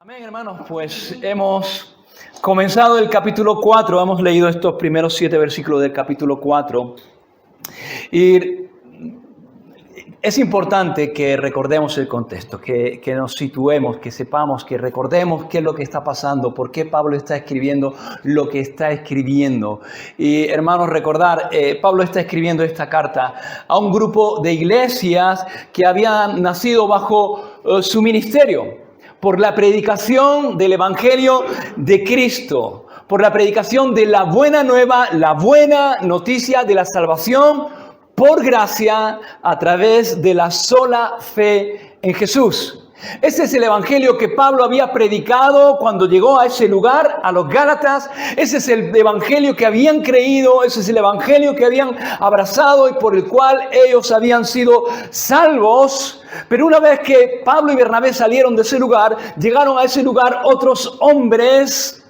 Amén, hermanos, pues hemos comenzado el capítulo 4, hemos leído estos primeros 7 versículos del capítulo 4 y es importante que recordemos el contexto, que nos situemos, que sepamos, que recordemos qué es lo que está pasando, por qué Pablo está escribiendo lo que está escribiendo. Y hermanos, recordar, Pablo está escribiendo esta carta a un grupo de iglesias que habían nacido bajo su ministerio, por la predicación del Evangelio de Cristo, por la predicación de la buena nueva, la buena noticia de la salvación por gracia a través de la sola fe en Jesús. Ese es el evangelio que Pablo había predicado cuando llegó a ese lugar, a los Gálatas. Ese es el evangelio que habían creído, ese es el evangelio que habían abrazado y por el cual ellos habían sido salvos. Pero una vez que Pablo y Bernabé salieron de ese lugar, llegaron a ese lugar otros hombres,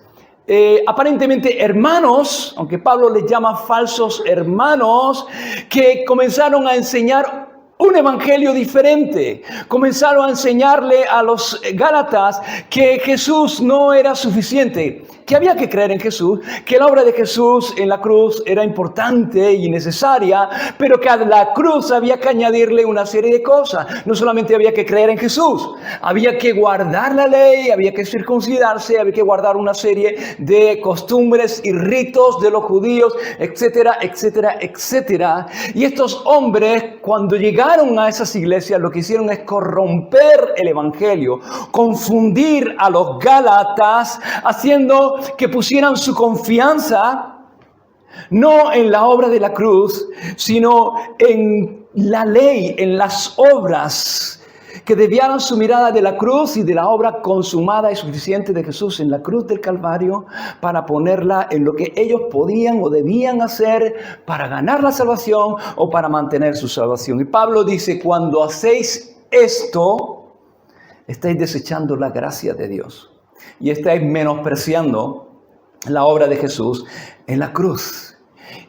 aparentemente hermanos, aunque Pablo les llama falsos hermanos, que comenzaron a enseñar un evangelio diferente. Comenzaron a enseñarle a los Gálatas que Jesús no era suficiente, que había que creer en Jesús, que la obra de Jesús en la cruz era importante y necesaria, pero que a la cruz había que añadirle una serie de cosas. No solamente había que creer en Jesús, había que guardar la ley, había que circuncidarse, había que guardar una serie de costumbres y ritos de los judíos, etcétera, etcétera, etcétera. Y estos hombres, cuando llegaron a esas iglesias, lo que hicieron es corromper el evangelio, confundir a los Gálatas, haciendo que pusieran su confianza no en la obra de la cruz, sino en la ley, en las obras, que desviaran su mirada de la cruz y de la obra consumada y suficiente de Jesús en la cruz del Calvario para ponerla en lo que ellos podían o debían hacer para ganar la salvación o para mantener su salvación. Y Pablo dice, cuando hacéis esto, estáis desechando la gracia de Dios y estáis menospreciando la obra de Jesús en la cruz.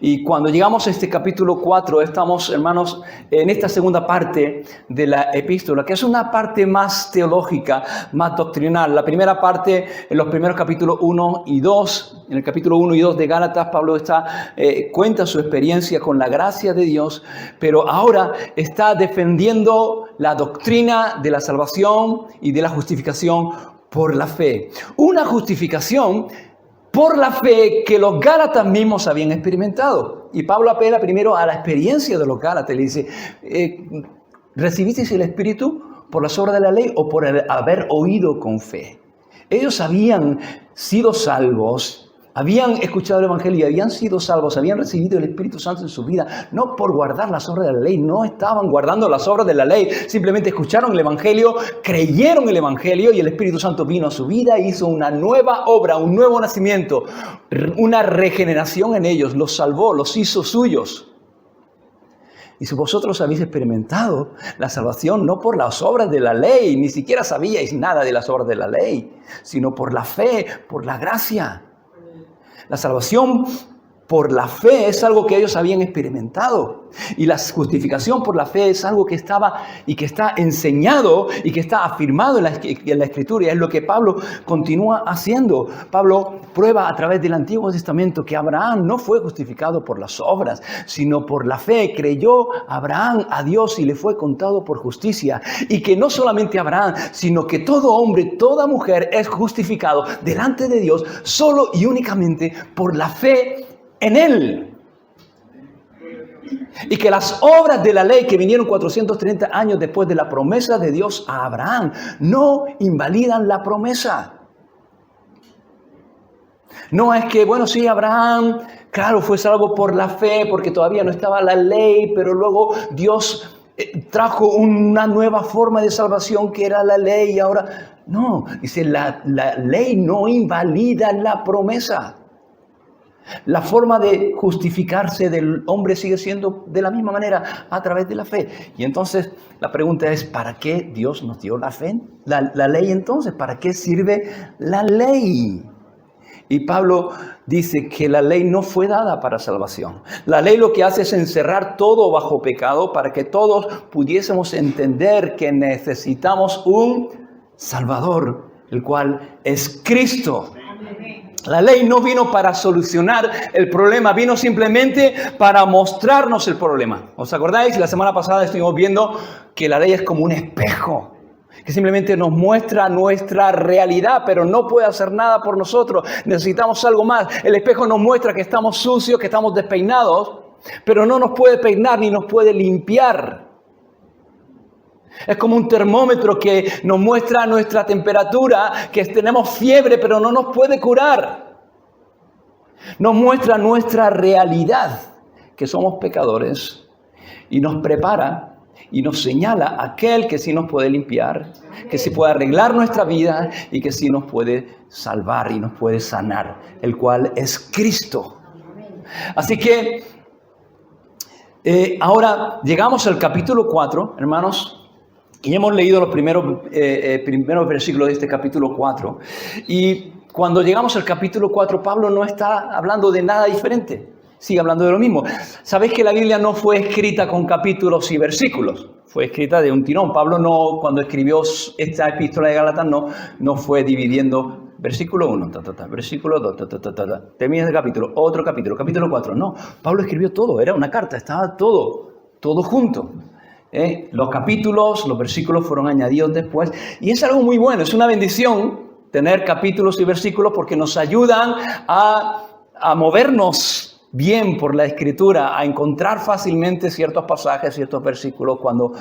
Y cuando llegamos a este capítulo 4, estamos, hermanos, en esta segunda parte de la epístola, que es una parte más teológica, más doctrinal. La primera parte, en los primeros capítulos 1 y 2, en el capítulo 1 y 2 de Gálatas, Pablo cuenta su experiencia con la gracia de Dios, pero ahora está defendiendo la doctrina de la salvación y de la justificación por la fe. Una justificación por la fe que los Gálatas mismos habían experimentado. Y Pablo apela primero a la experiencia de los Gálatas. Le dice, ¿recibisteis el Espíritu por las obras de la ley o por el haber oído con fe? Ellos habían sido salvos, habían escuchado el Evangelio y habían sido salvos, habían recibido el Espíritu Santo en su vida, no por guardar las obras de la ley, no estaban guardando las obras de la ley, simplemente escucharon el Evangelio, creyeron el Evangelio y el Espíritu Santo vino a su vida e hizo una nueva obra, un nuevo nacimiento, una regeneración en ellos, los salvó, los hizo suyos. Y si vosotros habéis experimentado la salvación no por las obras de la ley, ni siquiera sabíais nada de las obras de la ley, sino por la fe, por la gracia. La salvación por la fe es algo que ellos habían experimentado. Y la justificación por la fe es algo que estaba y que está enseñado y que está afirmado en la Escritura. Y es lo que Pablo continúa haciendo. Pablo prueba a través del Antiguo Testamento que Abraham no fue justificado por las obras, sino por la fe. Creyó Abraham a Dios y le fue contado por justicia. Y que no solamente Abraham, sino que todo hombre, toda mujer es justificado delante de Dios solo y únicamente por la fe en él. Y que las obras de la ley que vinieron 430 años después de la promesa de Dios a Abraham no invalidan la promesa. No es que, bueno, sí, Abraham, claro, fue salvo por la fe porque todavía no estaba la ley, pero luego Dios trajo una nueva forma de salvación que era la ley y ahora... No, dice, la ley no invalida la promesa. La forma de justificarse del hombre sigue siendo de la misma manera a través de la fe. Y entonces la pregunta es, ¿para qué Dios nos dio la fe? La ley entonces, ¿para qué sirve la ley? Y Pablo dice que la ley no fue dada para salvación. La ley lo que hace es encerrar todo bajo pecado para que todos pudiésemos entender que necesitamos un Salvador el cual es Cristo. La ley no vino para solucionar el problema, vino simplemente para mostrarnos el problema. ¿Os acordáis? La semana pasada estuvimos viendo que la ley es como un espejo, que simplemente nos muestra nuestra realidad, pero no puede hacer nada por nosotros. Necesitamos algo más. El espejo nos muestra que estamos sucios, que estamos despeinados, pero no nos puede peinar ni nos puede limpiar. Es como un termómetro que nos muestra nuestra temperatura, que tenemos fiebre, pero no nos puede curar. Nos muestra nuestra realidad, que somos pecadores, y nos prepara y nos señala aquel que sí nos puede limpiar, que sí puede arreglar nuestra vida y que sí nos puede salvar y nos puede sanar, el cual es Cristo. Así que ahora llegamos al capítulo 4, hermanos. Y hemos leído los primeros versículos de este capítulo 4. Y cuando llegamos al capítulo 4, Pablo no está hablando de nada diferente. Sigue hablando de lo mismo. Sabéis que la Biblia no fue escrita con capítulos y versículos. Fue escrita de un tirón. Pablo no, cuando escribió esta epístola de Gálatas, no fue dividiendo versículo 1, versículo 2, termina el capítulo, otro capítulo, capítulo 4. No, Pablo escribió todo. Era una carta, estaba todo junto. Los capítulos, los versículos fueron añadidos después y es algo muy bueno, es una bendición tener capítulos y versículos porque nos ayudan a movernos bien por la Escritura, a encontrar fácilmente ciertos pasajes, ciertos versículos cuando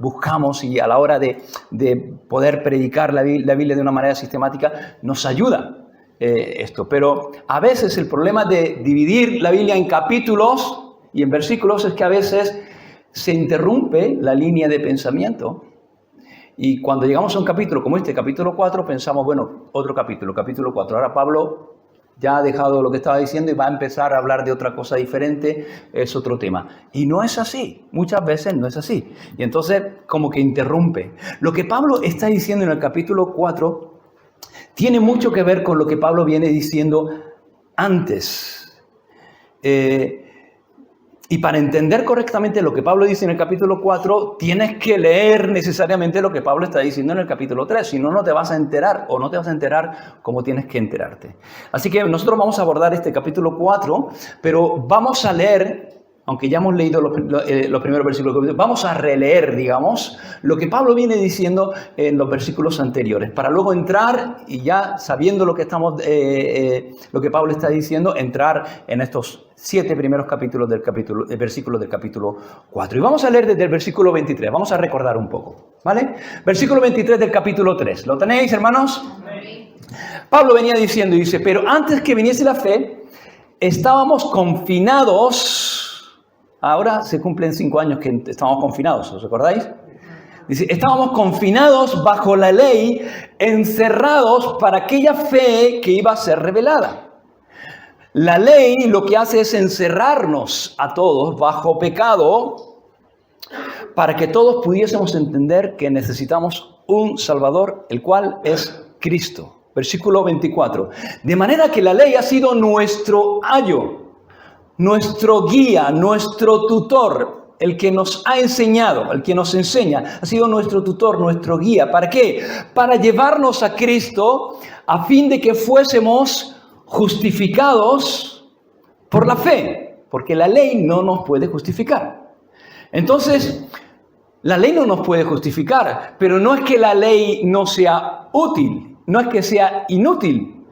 buscamos y a la hora de poder predicar la Biblia de una manera sistemática nos ayuda esto. Pero a veces el problema de dividir la Biblia en capítulos y en versículos es que a veces se interrumpe la línea de pensamiento y cuando llegamos a un capítulo como este, capítulo 4, pensamos, bueno, otro capítulo 4. Ahora Pablo ya ha dejado lo que estaba diciendo y va a empezar a hablar de otra cosa diferente, es otro tema. Y no es así, muchas veces no es así. Y entonces como que interrumpe. Lo que Pablo está diciendo en el capítulo 4 tiene mucho que ver con lo que Pablo viene diciendo antes. Y para entender correctamente lo que Pablo dice en el capítulo 4, tienes que leer necesariamente lo que Pablo está diciendo en el capítulo 3. Si no, no te vas a enterar o no te vas a enterar como tienes que enterarte. Así que nosotros vamos a abordar este capítulo 4, pero vamos a leer, aunque ya hemos leído los primeros versículos, vamos a releer, digamos, lo que Pablo viene diciendo en los versículos anteriores, para luego entrar y ya sabiendo lo que Pablo está diciendo, entrar en estos 7 primeros versículos del capítulo 4. Y vamos a leer desde el versículo 23, vamos a recordar un poco, ¿vale? Versículo 23 del capítulo 3. ¿Lo tenéis, hermanos? Sí. Pablo venía diciendo, dice, pero antes que viniese la fe, estábamos confinados. Ahora se cumplen 5 años que estábamos confinados, ¿os acordáis? Dice, estábamos confinados bajo la ley, encerrados para aquella fe que iba a ser revelada. La ley lo que hace es encerrarnos a todos bajo pecado para que todos pudiésemos entender que necesitamos un Salvador, el cual es Cristo. Versículo 24. De manera que la ley ha sido nuestro ayo, nuestro guía, nuestro tutor, el que nos ha enseñado, el que nos enseña, ha sido nuestro tutor, nuestro guía. ¿Para qué? Para llevarnos a Cristo a fin de que fuésemos justificados por la fe, porque la ley no nos puede justificar. Entonces, la ley no nos puede justificar, pero no es que la ley no sea útil, no es que sea inútil.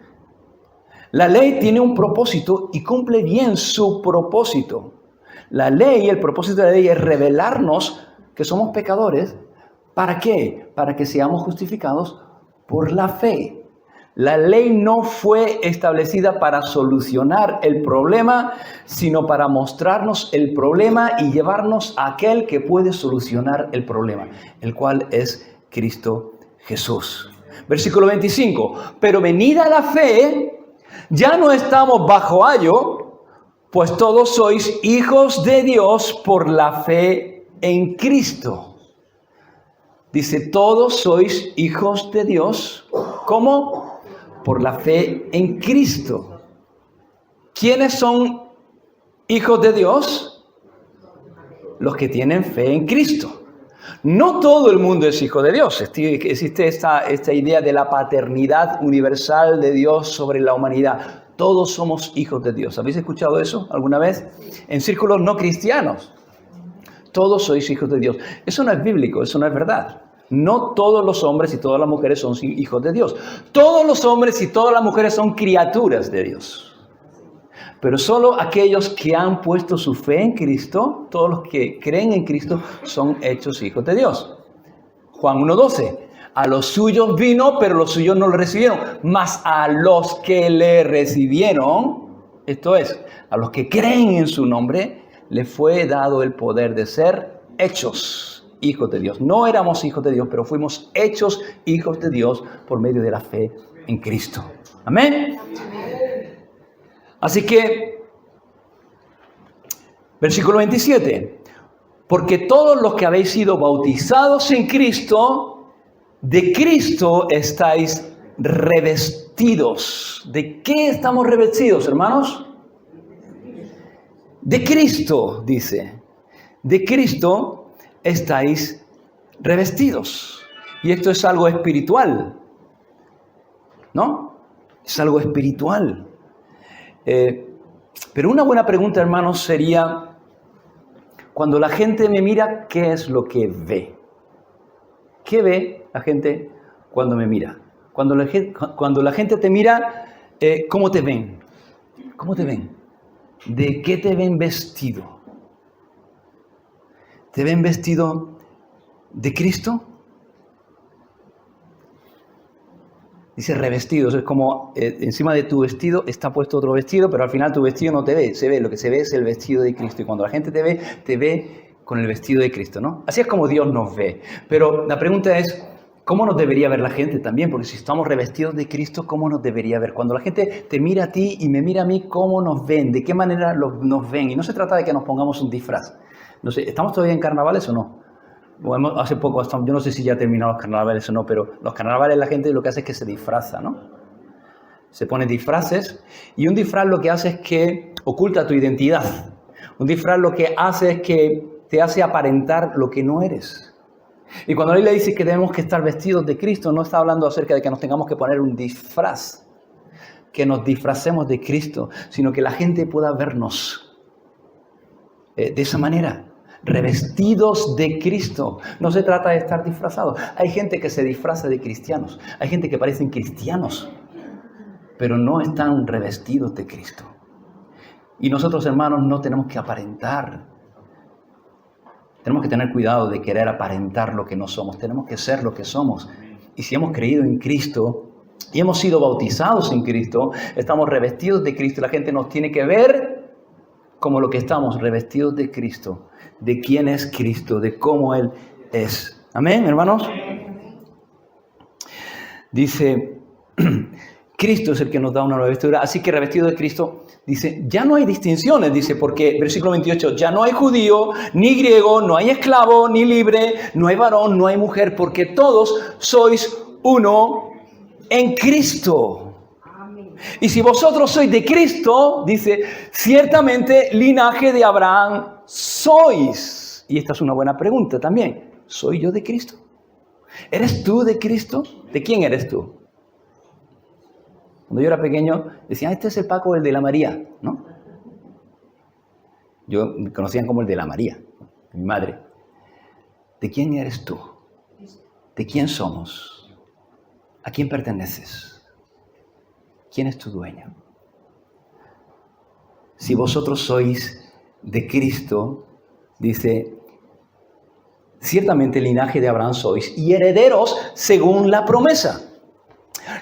La ley tiene un propósito y cumple bien su propósito. La ley, el propósito de la ley es revelarnos que somos pecadores. ¿Para qué? Para que seamos justificados por la fe. La ley no fue establecida para solucionar el problema, sino para mostrarnos el problema y llevarnos a aquel que puede solucionar el problema, el cual es Cristo Jesús. Versículo 25. Pero venida la fe, ya no estamos bajo ayo, pues todos sois hijos de Dios por la fe en Cristo. Dice, todos sois hijos de Dios. ¿Cómo? Por la fe en Cristo. ¿Quiénes son hijos de Dios? Los que tienen fe en Cristo. No todo el mundo es hijo de Dios. Existe esta idea de la paternidad universal de Dios sobre la humanidad. Todos somos hijos de Dios. ¿Habéis escuchado eso alguna vez? En círculos no cristianos. Todos sois hijos de Dios. Eso no es bíblico, eso no es verdad. No todos los hombres y todas las mujeres son hijos de Dios. Todos los hombres y todas las mujeres son criaturas de Dios. Pero solo aquellos que han puesto su fe en Cristo, todos los que creen en Cristo, son hechos hijos de Dios. Juan 1:12. A los suyos vino, pero los suyos no lo recibieron. Mas a los que le recibieron, esto es, a los que creen en su nombre, le fue dado el poder de ser hechos hijos de Dios. No éramos hijos de Dios, pero fuimos hechos hijos de Dios por medio de la fe en Cristo. Amén. Así que, versículo 27. Porque todos los que habéis sido bautizados en Cristo, de Cristo estáis revestidos. ¿De qué estamos revestidos, hermanos? De Cristo, dice. De Cristo estáis revestidos. Y esto es algo espiritual, ¿no? Es algo espiritual. Pero una buena pregunta, hermanos, sería, cuando la gente me mira, ¿qué es lo que ve? ¿Qué ve la gente cuando me mira? Cuando la gente te mira, ¿cómo te ven? ¿Cómo te ven? ¿De qué te ven vestido? ¿Te ven vestido de Cristo? Dice revestidos, es como encima de tu vestido está puesto otro vestido, pero al final tu vestido no te ve, se ve, lo que se ve es el vestido de Cristo. Y cuando la gente te ve con el vestido de Cristo, ¿no? Así es como Dios nos ve. Pero la pregunta es, ¿cómo nos debería ver la gente también? Porque si estamos revestidos de Cristo, ¿cómo nos debería ver? Cuando la gente te mira a ti y me mira a mí, ¿cómo nos ven? ¿De qué manera nos ven? Y no se trata de que nos pongamos un disfraz. No sé, ¿estamos todavía en carnavales o no? Bueno, hace poco, yo no sé si ya terminaron los carnavales o no, pero los carnavales la gente lo que hace es que se disfraza, ¿no? Se pone disfraces y un disfraz lo que hace es que oculta tu identidad. Un disfraz lo que hace es que te hace aparentar lo que no eres. Y cuando la Biblia dice que debemos que estar vestidos de Cristo, no está hablando acerca de que nos tengamos que poner un disfraz, que nos disfracemos de Cristo, sino que la gente pueda vernos de esa manera. Revestidos de Cristo. No se trata de estar disfrazados. Hay gente que se disfraza de cristianos. Hay gente que parecen cristianos, pero no están revestidos de Cristo. Y nosotros, hermanos, no tenemos que aparentar. Tenemos que tener cuidado de querer aparentar lo que no somos. Tenemos que ser lo que somos. Y si hemos creído en Cristo y hemos sido bautizados en Cristo, estamos revestidos de Cristo. La gente nos tiene que ver como lo que estamos, revestidos de Cristo, de quién es Cristo, de cómo Él es. Amén, hermanos. Dice, Cristo es el que nos da una nueva vestidura, así que revestido de Cristo, dice, ya no hay distinciones, dice, porque, versículo 28, ya no hay judío, ni griego, no hay esclavo, ni libre, no hay varón, no hay mujer, porque todos sois uno en Cristo. Y si vosotros sois de Cristo, dice, ciertamente linaje de Abraham sois. Y esta es una buena pregunta también. ¿Soy yo de Cristo? ¿Eres tú de Cristo? ¿De quién eres tú? Cuando yo era pequeño, decían, este es el Paco, el de la María, ¿no? Yo me conocían como el de la María, mi madre. ¿De quién eres tú? ¿De quién somos? ¿A quién perteneces? ¿Quién es tu dueño? Si vosotros sois de Cristo, dice, ciertamente el linaje de Abraham sois y herederos según la promesa.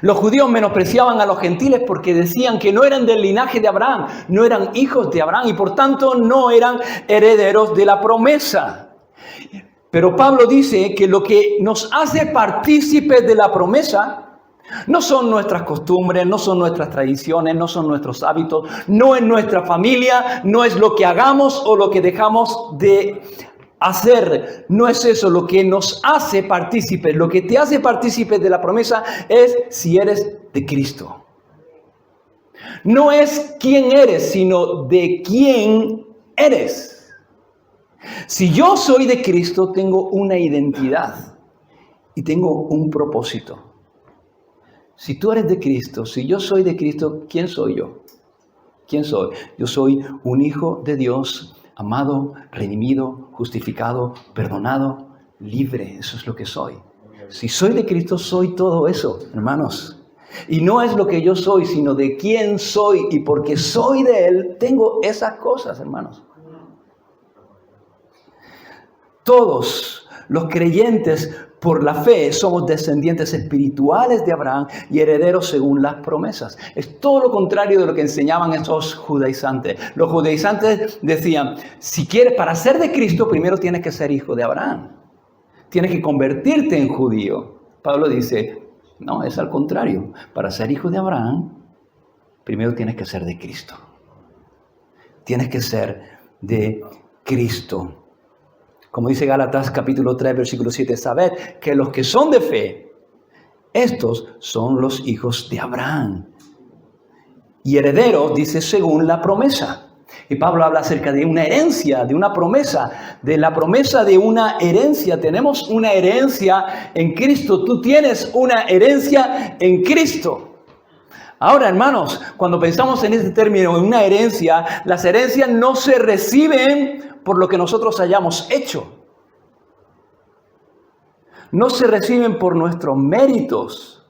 Los judíos menospreciaban a los gentiles porque decían que no eran del linaje de Abraham, no eran hijos de Abraham y por tanto no eran herederos de la promesa. Pero Pablo dice que lo que nos hace partícipes de la promesa no son nuestras costumbres, no son nuestras tradiciones, no son nuestros hábitos, no es nuestra familia, no es lo que hagamos o lo que dejamos de hacer. No es eso lo que nos hace partícipes. Lo que te hace partícipes de la promesa es si eres de Cristo. No es quién eres, sino de quién eres. Si yo soy de Cristo, tengo una identidad y tengo un propósito. Si tú eres de Cristo, si yo soy de Cristo, ¿quién soy yo? ¿Quién soy? Yo soy un hijo de Dios, amado, redimido, justificado, perdonado, libre. Eso es lo que soy. Si soy de Cristo, soy todo eso, hermanos. Y no es lo que yo soy, sino de quién soy. Y porque soy de Él, tengo esas cosas, hermanos. Todos los creyentes por la fe somos descendientes espirituales de Abraham y herederos según las promesas. Es todo lo contrario de lo que enseñaban esos judaizantes. Los judaizantes decían, si quieres, para ser de Cristo, primero tienes que ser hijo de Abraham. Tienes que convertirte en judío. Pablo dice, no, es al contrario. Para ser hijo de Abraham, primero tienes que ser de Cristo. Tienes que ser de Cristo. Como dice Gálatas capítulo 3, versículo 7, sabed que los que son de fe, estos son los hijos de Abraham. Y herederos, dice, según la promesa. Y Pablo habla acerca de una herencia, de una promesa, de la promesa de una herencia. Tenemos una herencia en Cristo. Tú tienes una herencia en Cristo. Ahora, hermanos, cuando pensamos en este término, en una herencia, las herencias no se reciben por lo que nosotros hayamos hecho. No se reciben por nuestros méritos.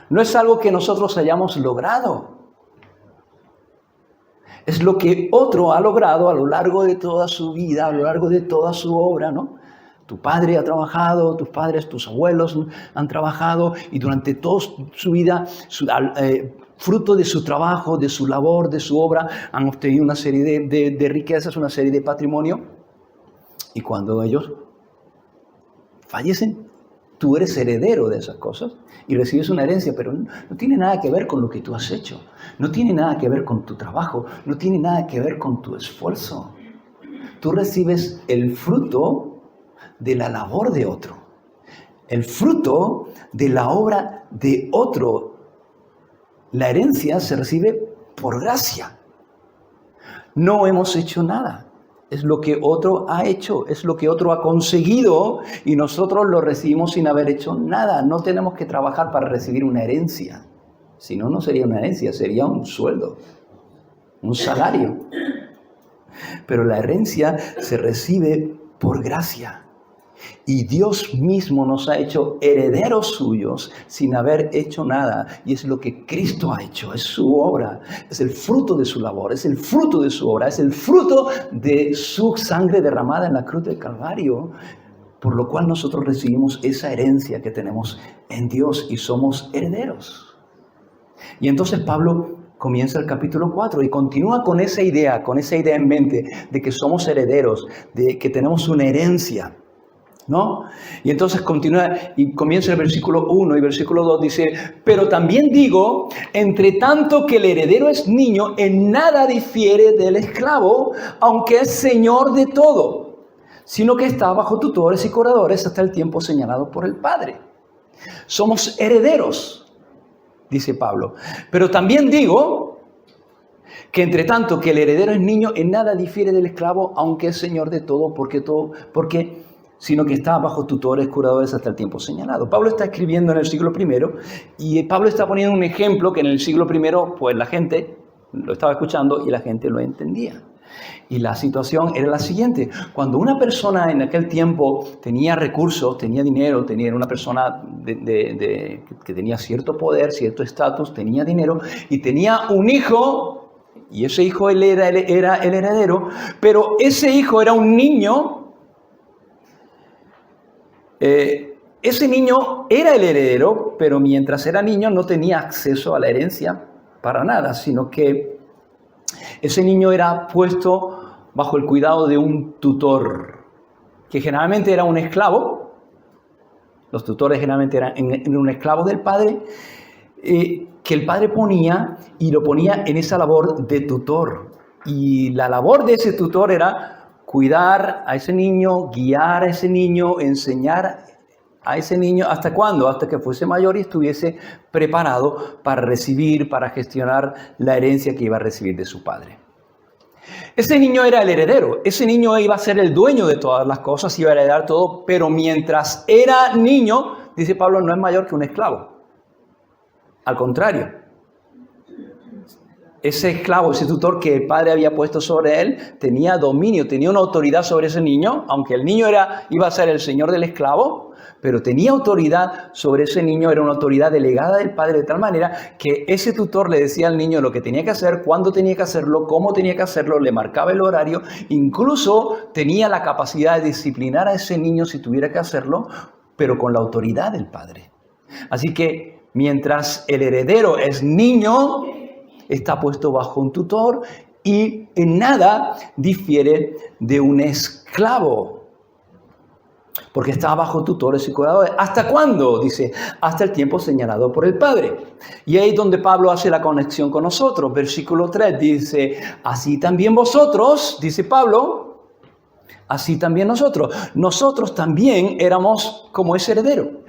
No es algo que nosotros hayamos logrado. Es lo que otro ha logrado a lo largo de toda su vida, a lo largo de toda su obra, ¿no? Tu padre ha trabajado, tus padres, tus abuelos han trabajado y durante toda su vida, fruto de su trabajo, de su labor, de su obra, han obtenido una serie de riquezas, una serie de patrimonio. Y cuando ellos fallecen, tú eres heredero de esas cosas y recibes una herencia, pero no tiene nada que ver con lo que tú has hecho. No tiene nada que ver con tu trabajo, no tiene nada que ver con tu esfuerzo. Tú recibes el fruto de la labor de otro, el fruto de la obra de otro. La herencia se recibe por gracia. No hemos hecho nada. Es lo que otro ha hecho, es lo que otro ha conseguido y nosotros lo recibimos sin haber hecho nada. No tenemos que trabajar para recibir una herencia. Si no, no sería una herencia, sería un sueldo, un salario. Pero la herencia se recibe por gracia. Y Dios mismo nos ha hecho herederos suyos sin haber hecho nada. Y es lo que Cristo ha hecho, es su obra, es el fruto de su labor, es el fruto de su obra, es el fruto de su sangre derramada en la cruz del Calvario, por lo cual nosotros recibimos esa herencia que tenemos en Dios y somos herederos. Y entonces Pablo comienza el capítulo 4 y continúa con esa idea en mente de que somos herederos, de que tenemos una herencia, ¿no? Y entonces continúa y comienza el versículo 1 y versículo 2 dice, pero también digo, entre tanto que el heredero es niño, en nada difiere del esclavo, aunque es señor de todo, sino que está bajo tutores y curadores hasta el tiempo señalado por el Padre. Somos herederos, dice Pablo. Pero también digo que entre tanto que el heredero es niño, en nada difiere del esclavo, aunque es señor de todo, sino que está bajo tutores, curadores hasta el tiempo señalado. Pablo está escribiendo en el siglo I y Pablo está poniendo un ejemplo que en el siglo I, pues la gente lo estaba escuchando y la gente lo entendía. Y la situación era la siguiente. Cuando una persona en aquel tiempo tenía recursos, tenía dinero, era una persona que tenía cierto poder, cierto estatus, tenía dinero y tenía un hijo, y ese hijo él era el heredero, pero ese hijo era un niño. Ese niño era el heredero, pero mientras era niño no tenía acceso a la herencia para nada, sino que ese niño era puesto bajo el cuidado de un tutor, que generalmente era un esclavo. Los tutores generalmente eran un esclavo del padre, que el padre ponía y lo ponía en esa labor de tutor. Y la labor de ese tutor era cuidar a ese niño, guiar a ese niño, enseñar a ese niño. ¿Hasta cuándo? Hasta que fuese mayor y estuviese preparado para recibir, para gestionar la herencia que iba a recibir de su padre. Ese niño era el heredero, ese niño iba a ser el dueño de todas las cosas, iba a heredar todo, pero mientras era niño, dice Pablo, no es mayor que un esclavo. Al contrario, ese esclavo, ese tutor que el padre había puesto sobre él, tenía dominio, tenía una autoridad sobre ese niño, aunque el niño iba a ser el señor del esclavo, pero tenía autoridad sobre ese niño, era una autoridad delegada del padre, de tal manera que ese tutor le decía al niño lo que tenía que hacer, cuándo tenía que hacerlo, cómo tenía que hacerlo, le marcaba el horario, incluso tenía la capacidad de disciplinar a ese niño si tuviera que hacerlo, pero con la autoridad del padre. Así que mientras el heredero es niño, está puesto bajo un tutor y en nada difiere de un esclavo, porque está bajo tutores y cuidadores. ¿Hasta cuándo? Dice, hasta el tiempo señalado por el Padre. Y ahí es donde Pablo hace la conexión con nosotros. Versículo 3 dice, así también vosotros, dice Pablo, así también nosotros. Nosotros también éramos como ese heredero,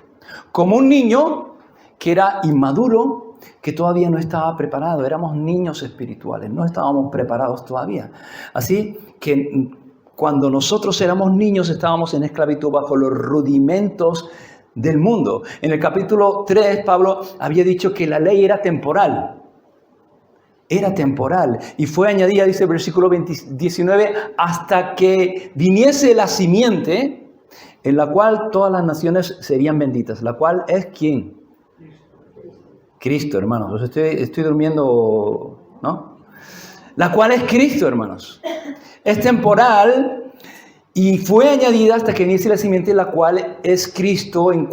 como un niño que era inmaduro, que todavía no estaba preparado. Éramos niños espirituales, no estábamos preparados todavía. Así que cuando nosotros éramos niños estábamos en esclavitud bajo los rudimentos del mundo. En el capítulo 3, Pablo había dicho que la ley era temporal. Era temporal. Y fue añadida, dice el versículo 19, hasta que viniese la simiente en la cual todas las naciones serían benditas. ¿La cual es quién? Cristo, hermanos. Estoy durmiendo, ¿no? La cual es Cristo, hermanos. Es temporal y fue añadida hasta que inicie la simiente, la cual es Cristo, en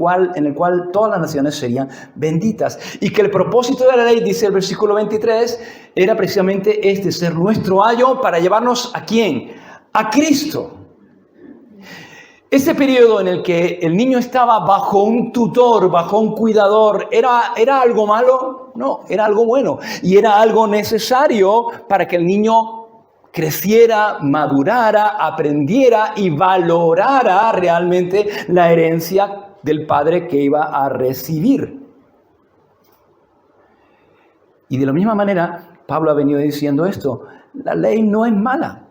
el cual todas las naciones serían benditas. Y que el propósito de la ley, dice el versículo 23, era precisamente este, ser nuestro ayo para llevarnos ¿a quién? A Cristo. Ese periodo en el que el niño estaba bajo un tutor, bajo un cuidador, ¿era algo malo? No, era algo bueno. Y era algo necesario para que el niño creciera, madurara, aprendiera y valorara realmente la herencia del padre que iba a recibir. Y de la misma manera, Pablo ha venido diciendo esto, la ley no es mala,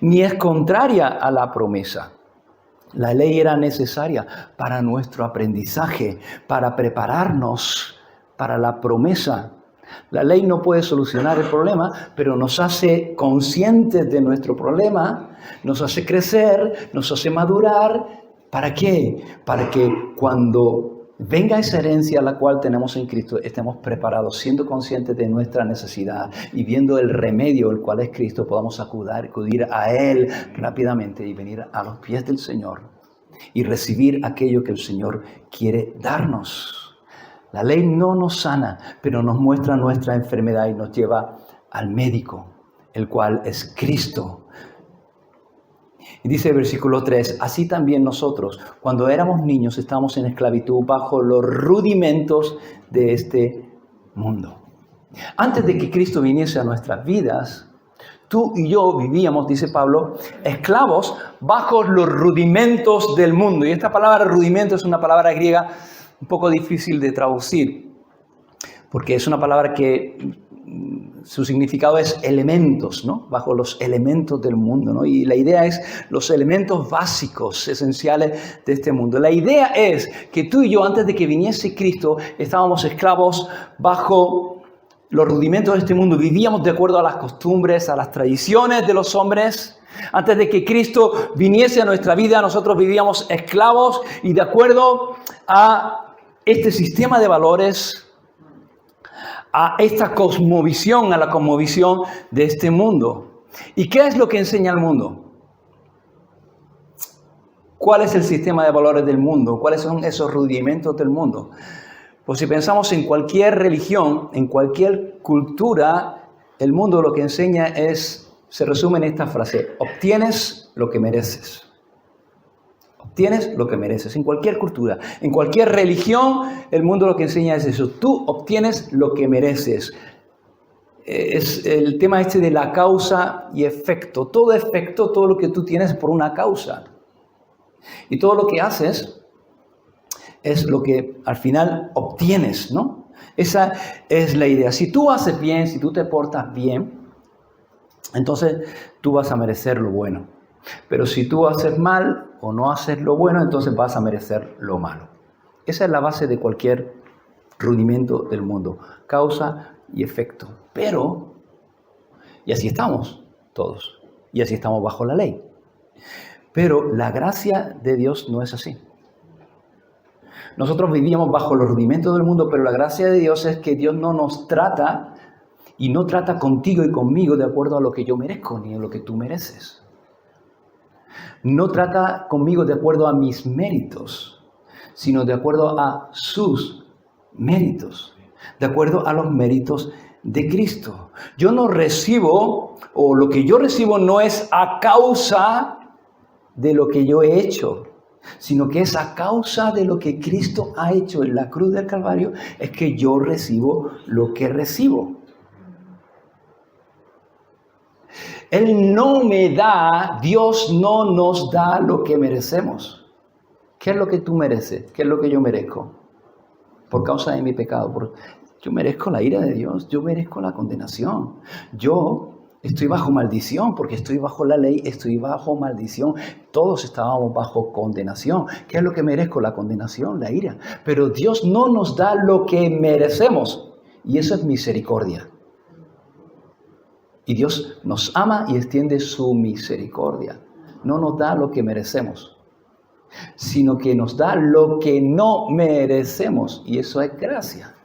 ni es contraria a la promesa. La ley era necesaria para nuestro aprendizaje, para prepararnos para la promesa. La ley no puede solucionar el problema, pero nos hace conscientes de nuestro problema, nos hace crecer, nos hace madurar. ¿Para qué? Para que cuando venga esa herencia a la cual tenemos en Cristo, estemos preparados, siendo conscientes de nuestra necesidad y viendo el remedio, el cual es Cristo, podamos acudir a Él rápidamente y venir a los pies del Señor y recibir aquello que el Señor quiere darnos. La ley no nos sana, pero nos muestra nuestra enfermedad y nos lleva al médico, el cual es Cristo. Y dice el versículo 3, así también nosotros, cuando éramos niños, estábamos en esclavitud bajo los rudimentos de este mundo. Antes de que Cristo viniese a nuestras vidas, tú y yo vivíamos, dice Pablo, esclavos bajo los rudimentos del mundo. Y esta palabra rudimento es una palabra griega un poco difícil de traducir, porque es una palabra que su significado es elementos, ¿no? Bajo los elementos del mundo, ¿no? Y la idea es los elementos básicos, esenciales de este mundo. La idea es que tú y yo, antes de que viniese Cristo, estábamos esclavos bajo los rudimentos de este mundo. Vivíamos de acuerdo a las costumbres, a las tradiciones de los hombres. Antes de que Cristo viniese a nuestra vida, nosotros vivíamos esclavos y de acuerdo a este sistema de valores, a esta cosmovisión, a la cosmovisión de este mundo. ¿Y qué es lo que enseña el mundo? ¿Cuál es el sistema de valores del mundo? ¿Cuáles son esos rudimentos del mundo? Pues si pensamos en cualquier religión, en cualquier cultura, el mundo lo que enseña se resume en esta frase: obtienes lo que mereces. Obtienes lo que mereces. En cualquier cultura, en cualquier religión, el mundo lo que enseña es eso. Tú obtienes lo que mereces. Es el tema este de la causa y efecto. Todo efecto, todo lo que tú tienes por una causa. Y todo lo que haces es lo que al final obtienes, ¿no? Esa es la idea. Si tú haces bien, si tú te portas bien, entonces tú vas a merecer lo bueno. Pero si tú haces mal o no haces lo bueno, entonces vas a merecer lo malo. Esa es la base de cualquier rudimento del mundo, causa y efecto. Pero, y así estamos todos, y así estamos bajo la ley. Pero la gracia de Dios no es así. Nosotros vivíamos bajo los rudimentos del mundo, pero la gracia de Dios es que Dios no nos trata y no trata contigo y conmigo de acuerdo a lo que yo merezco ni a lo que tú mereces. No trata conmigo de acuerdo a mis méritos, sino de acuerdo a sus méritos, de acuerdo a los méritos de Cristo. Yo no recibo, o lo que yo recibo no es a causa de lo que yo he hecho, sino que es a causa de lo que Cristo ha hecho en la cruz del Calvario, es que yo recibo lo que recibo. Él no me da, Dios no nos da lo que merecemos. ¿Qué es lo que tú mereces? ¿Qué es lo que yo merezco? Por causa de mi pecado. Yo merezco la ira de Dios, yo merezco la condenación. Yo estoy bajo maldición porque estoy bajo la ley, estoy bajo maldición. Todos estábamos bajo condenación. ¿Qué es lo que merezco? La condenación, la ira. Pero Dios no nos da lo que merecemos y eso es misericordia. Y Dios nos ama y extiende su misericordia. No nos da lo que merecemos, sino que nos da lo que no merecemos. Y eso es gracia.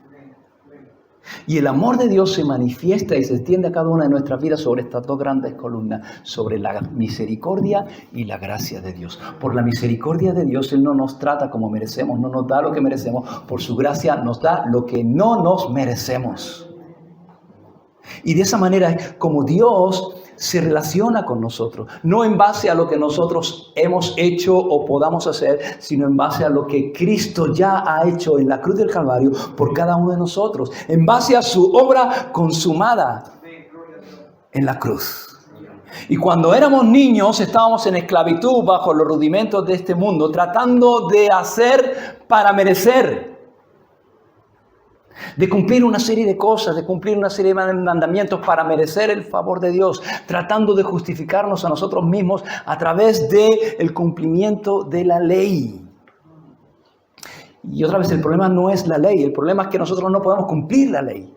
Y el amor de Dios se manifiesta y se extiende a cada una de nuestras vidas sobre estas dos grandes columnas, sobre la misericordia y la gracia de Dios. Por la misericordia de Dios, Él no nos trata como merecemos, no nos da lo que merecemos. Por su gracia nos da lo que no nos merecemos. Y de esa manera es como Dios se relaciona con nosotros, no en base a lo que nosotros hemos hecho o podamos hacer, sino en base a lo que Cristo ya ha hecho en la cruz del Calvario por cada uno de nosotros, en base a su obra consumada en la cruz. Y cuando éramos niños estábamos en esclavitud bajo los rudimentos de este mundo, tratando de hacer para merecer, de cumplir una serie de cosas, de cumplir una serie de mandamientos para merecer el favor de Dios, tratando de justificarnos a nosotros mismos a través del cumplimiento de la ley. Y otra vez, el problema no es la ley, el problema es que nosotros no podemos cumplir la ley.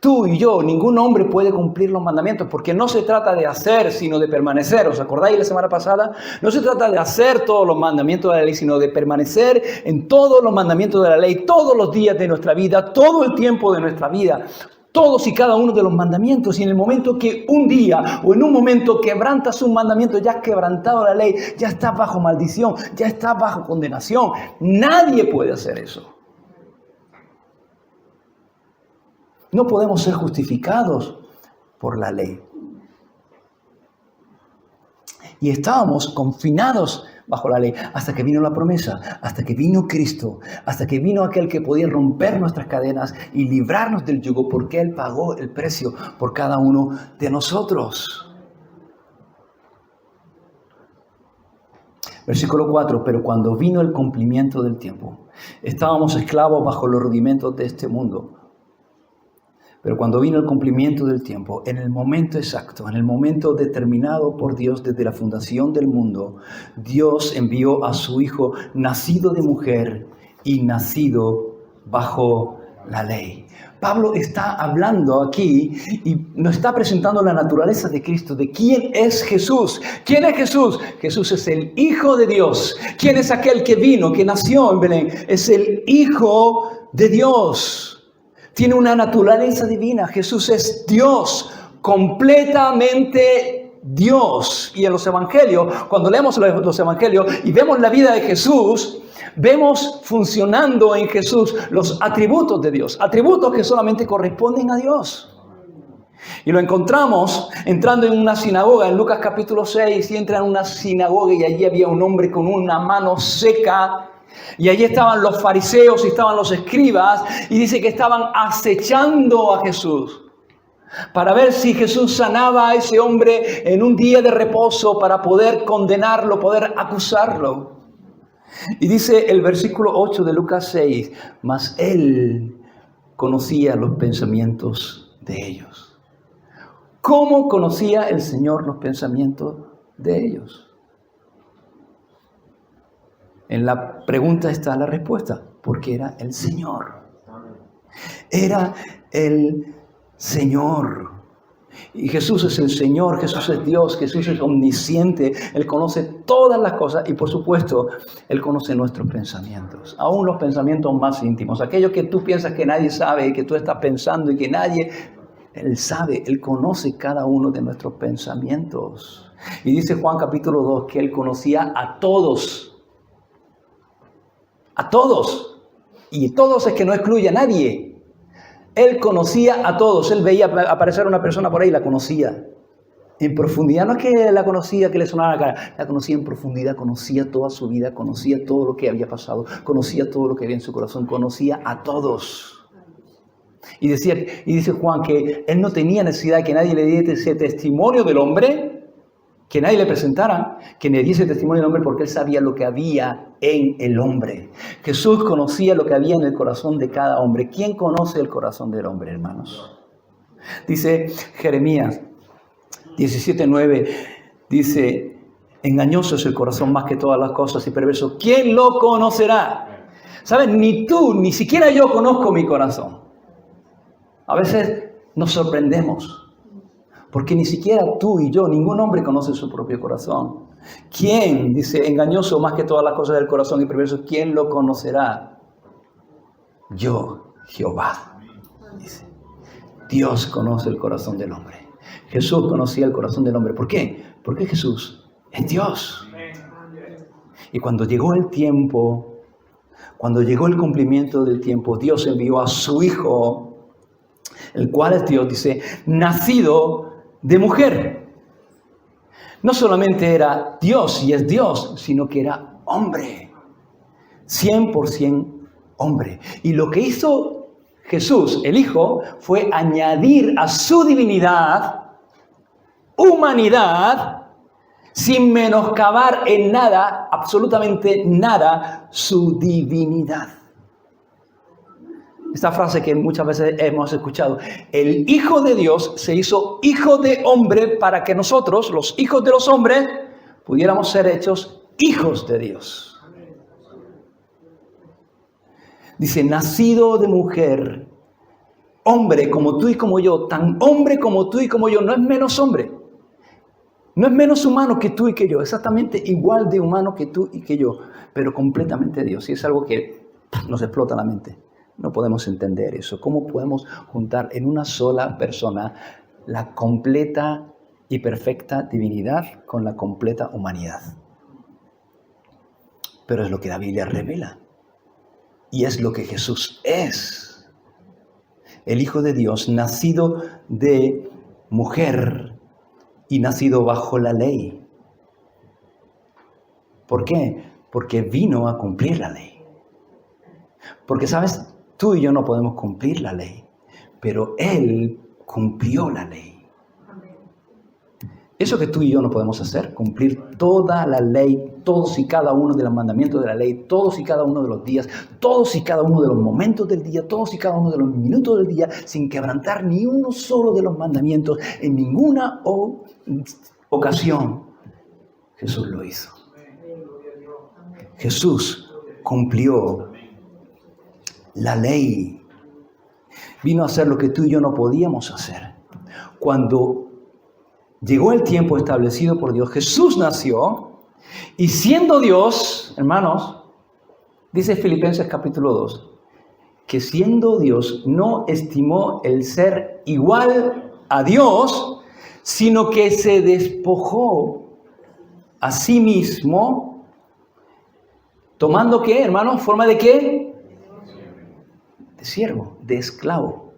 Tú y yo, ningún hombre puede cumplir los mandamientos, porque no se trata de hacer, sino de permanecer. ¿Os acordáis la semana pasada? No se trata de hacer todos los mandamientos de la ley, sino de permanecer en todos los mandamientos de la ley, todos los días de nuestra vida, todo el tiempo de nuestra vida, todos y cada uno de los mandamientos. Y en el momento que un día o en un momento quebrantas un mandamiento, ya has quebrantado la ley, ya estás bajo maldición, ya estás bajo condenación. Nadie puede hacer eso. No podemos ser justificados por la ley. Y estábamos confinados bajo la ley hasta que vino la promesa, hasta que vino Cristo, hasta que vino aquel que podía romper nuestras cadenas y librarnos del yugo, porque Él pagó el precio por cada uno de nosotros. Versículo 4, pero cuando vino el cumplimiento del tiempo, estábamos esclavos bajo los rudimentos de este mundo. Pero cuando vino el cumplimiento del tiempo, en el momento exacto, en el momento determinado por Dios desde la fundación del mundo, Dios envió a su Hijo nacido de mujer y nacido bajo la ley. Pablo está hablando aquí y nos está presentando la naturaleza de Cristo, de quién es Jesús. ¿Quién es Jesús? Jesús es el Hijo de Dios. ¿Quién es aquel que vino, que nació en Belén? Es el Hijo de Dios. Tiene una naturaleza divina. Jesús es Dios, completamente Dios. Y en los evangelios, cuando leemos los evangelios y vemos la vida de Jesús, vemos funcionando en Jesús los atributos de Dios, atributos que solamente corresponden a Dios. Y lo encontramos entrando en una sinagoga en Lucas capítulo 6, y entra en una sinagoga y allí había un hombre con una mano seca. Y allí estaban los fariseos y estaban los escribas, y dice que estaban acechando a Jesús para ver si Jesús sanaba a ese hombre en un día de reposo para poder condenarlo, poder acusarlo. Y dice el versículo 8 de Lucas 6, mas él conocía los pensamientos de ellos. ¿Cómo conocía el Señor los pensamientos de ellos? En la pregunta está la respuesta, porque era el Señor. Era el Señor. Y Jesús es el Señor, Jesús es Dios, Jesús es omnisciente, Él conoce todas las cosas y por supuesto Él conoce nuestros pensamientos, aún los pensamientos más íntimos, aquellos que tú piensas que nadie sabe y que tú estás pensando y que nadie, Él sabe, Él conoce cada uno de nuestros pensamientos. Y dice Juan capítulo 2 que Él conocía a todos, y todos es que no excluye a nadie. Él conocía a todos. Él veía aparecer una persona por ahí y la conocía. En profundidad. No es que la conocía, que le sonaba la cara. La conocía en profundidad. Conocía toda su vida. Conocía todo lo que había pasado. Conocía todo lo que había en su corazón. Conocía a todos. Y dice Juan que él no tenía necesidad de que nadie le diese ese testimonio del hombre. Que nadie le presentara, que le diese testimonio del hombre porque él sabía lo que había en el hombre. Jesús conocía lo que había en el corazón de cada hombre. ¿Quién conoce el corazón del hombre, hermanos? Dice Jeremías 17:9, dice, engañoso es el corazón más que todas las cosas y perverso. ¿Quién lo conocerá? ¿Sabes? Ni tú, ni siquiera yo conozco mi corazón. A veces nos sorprendemos. Porque ni siquiera tú y yo, ningún hombre conoce su propio corazón. ¿Quién? Dice, engañoso más que todas las cosas del corazón y perverso. ¿Quién lo conocerá? Yo, Jehová. Dice, Dios conoce el corazón del hombre. Jesús conocía el corazón del hombre. ¿Por qué? Porque Jesús es Dios. Y cuando llegó el tiempo, cuando llegó el cumplimiento del tiempo, Dios envió a su Hijo, el cual es Dios, dice, nacido de mujer. No solamente era Dios y es Dios, sino que era hombre. 100% hombre. Y lo que hizo Jesús, el Hijo, fue añadir a su divinidad, humanidad, sin menoscabar en nada, absolutamente nada, su divinidad. Esta frase que muchas veces hemos escuchado. El Hijo de Dios se hizo hijo de hombre para que nosotros, los hijos de los hombres, pudiéramos ser hechos hijos de Dios. Dice, nacido de mujer, hombre como tú y como yo, tan hombre como tú y como yo, no es menos hombre. No es menos humano que tú y que yo, exactamente igual de humano que tú y que yo, pero completamente Dios. Y es algo que nos explota la mente. No podemos entender eso. ¿Cómo podemos juntar en una sola persona la completa y perfecta divinidad con la completa humanidad? Pero es lo que la Biblia revela. Y es lo que Jesús es. El Hijo de Dios, nacido de mujer y nacido bajo la ley. ¿Por qué? Porque vino a cumplir la ley. Porque, ¿sabes? Tú y yo no podemos cumplir la ley, pero Él cumplió la ley. Eso que tú y yo no podemos hacer, cumplir toda la ley, todos y cada uno de los mandamientos de la ley, todos y cada uno de los días, todos y cada uno de los momentos del día, todos y cada uno de los minutos del día, sin quebrantar ni uno solo de los mandamientos en ninguna ocasión. Jesús lo hizo. Jesús cumplió la ley. Vino a hacer lo que tú y yo no podíamos hacer. Cuando llegó el tiempo establecido por Dios, Jesús nació y siendo Dios, hermanos, dice Filipenses capítulo 2, que siendo Dios no estimó el ser igual a Dios, sino que se despojó a sí mismo, tomando ¿qué, hermanos? ¿Forma de qué? De siervo, de esclavo.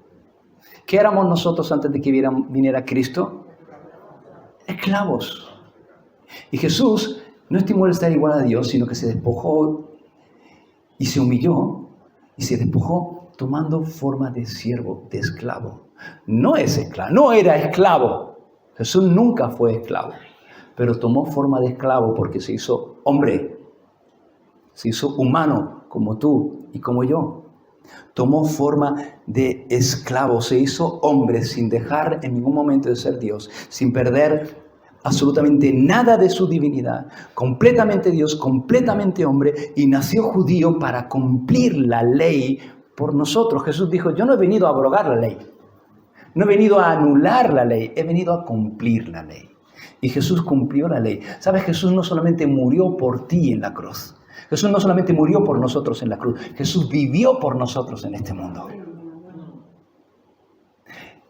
¿Qué éramos nosotros antes de que viniera Cristo? Esclavos. Y Jesús no estimó el estar igual a Dios, sino que se despojó y se humilló y se despojó tomando forma de siervo, de esclavo. No es esclavo, no era esclavo. Jesús nunca fue esclavo, pero tomó forma de esclavo porque se hizo hombre, se hizo humano como tú y como yo. Tomó forma de esclavo, se hizo hombre sin dejar en ningún momento de ser Dios, sin perder absolutamente nada de su divinidad, completamente Dios, completamente hombre, y nació judío para cumplir la ley por nosotros. Jesús dijo, yo no he venido a abrogar la ley, no he venido a anular la ley, he venido a cumplir la ley. Y Jesús cumplió la ley. ¿Sabes? Jesús no solamente murió por ti en la cruz, Jesús no solamente murió por nosotros en la cruz, Jesús vivió por nosotros en este mundo.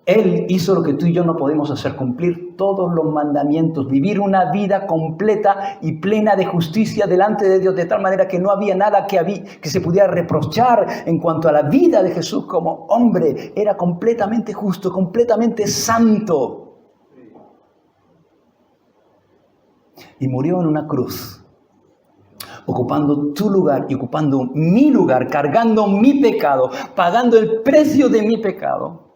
Él hizo lo que tú y yo no podemos hacer, cumplir todos los mandamientos, vivir una vida completa y plena de justicia delante de Dios, de tal manera que no había nada que se pudiera reprochar en cuanto a la vida de Jesús como hombre. Era completamente justo, completamente santo. Y murió en una cruz, ocupando tu lugar y ocupando mi lugar, cargando mi pecado, pagando el precio de mi pecado,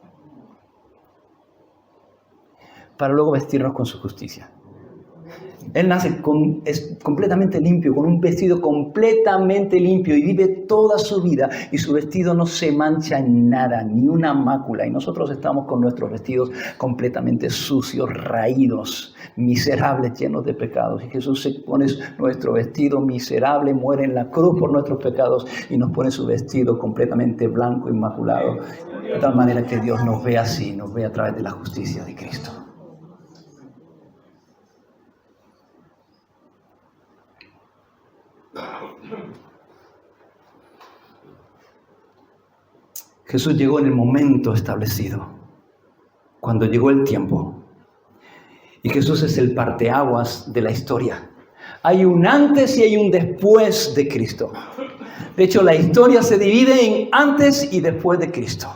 para luego vestirnos con su justicia. Él es completamente limpio, con un vestido completamente limpio, y vive toda su vida, y su vestido no se mancha en nada, ni una mácula. Y nosotros estamos con nuestros vestidos completamente sucios, raídos, miserables, llenos de pecados. Y Jesús se pone nuestro vestido miserable, muere en la cruz por nuestros pecados, y nos pone su vestido completamente blanco, inmaculado, de tal manera que Dios nos ve así, nos ve a través de la justicia de Cristo. Jesús llegó en el momento establecido, cuando llegó el tiempo. Y Jesús es el parteaguas de la historia. Hay un antes y hay un después de Cristo. De hecho, la historia se divide en antes y después de Cristo.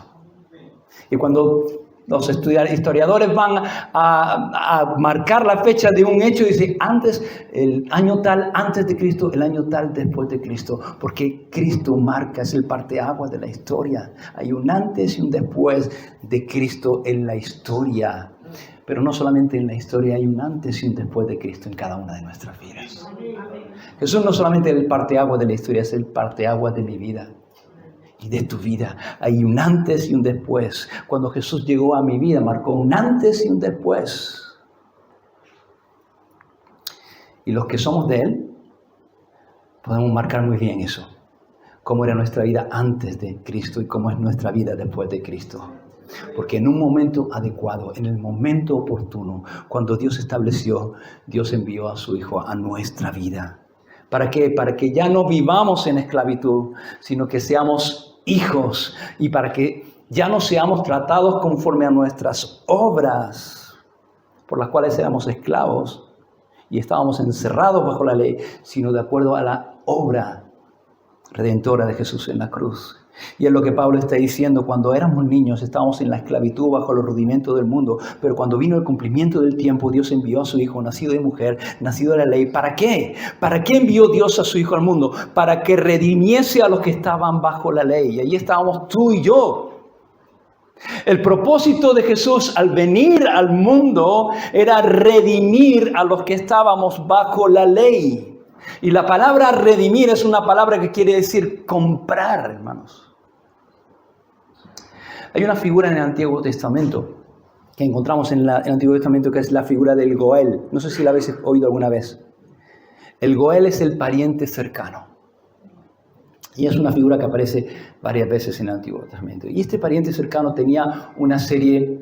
Y cuando los historiadores van a marcar la fecha de un hecho, dice antes, el año tal antes de Cristo, el año tal después de Cristo, porque Cristo marca, es el parteaguas de la historia. Hay un antes y un después de Cristo en la historia. Pero no solamente en la historia, hay un antes y un después de Cristo en cada una de nuestras vidas. Jesús no solamente es el parteaguas de la historia, es el parteaguas de mi vida y de tu vida. Hay un antes y un después. Cuando Jesús llegó a mi vida, marcó un antes y un después. Y los que somos de Él, podemos marcar muy bien eso. Cómo era nuestra vida antes de Cristo y cómo es nuestra vida después de Cristo. Porque en un momento adecuado, en el momento oportuno, cuando Dios estableció, Dios envió a su Hijo a nuestra vida. ¿Para qué? Para que ya no vivamos en esclavitud, sino que seamos hijos, y para que ya no seamos tratados conforme a nuestras obras, por las cuales éramos esclavos y estábamos encerrados bajo la ley, sino de acuerdo a la obra redentora de Jesús en la cruz. Y es lo que Pablo está diciendo: cuando éramos niños estábamos en la esclavitud bajo los rudimentos del mundo, pero cuando vino el cumplimiento del tiempo, Dios envió a su Hijo, nacido de mujer, nacido de la ley. ¿Para qué? ¿Para qué envió Dios a su Hijo al mundo? Para que redimiese a los que estaban bajo la ley. Y ahí estábamos tú y yo. El propósito de Jesús al venir al mundo era redimir a los que estábamos bajo la ley. Y la palabra redimir es una palabra que quiere decir comprar, hermanos. Hay una figura en el Antiguo Testamento que encontramos en el Antiguo Testamento, que es la figura del Goel. No sé si la habéis oído alguna vez. El Goel es el pariente cercano. Y es una figura que aparece varias veces en el Antiguo Testamento. Y este pariente cercano tenía una serie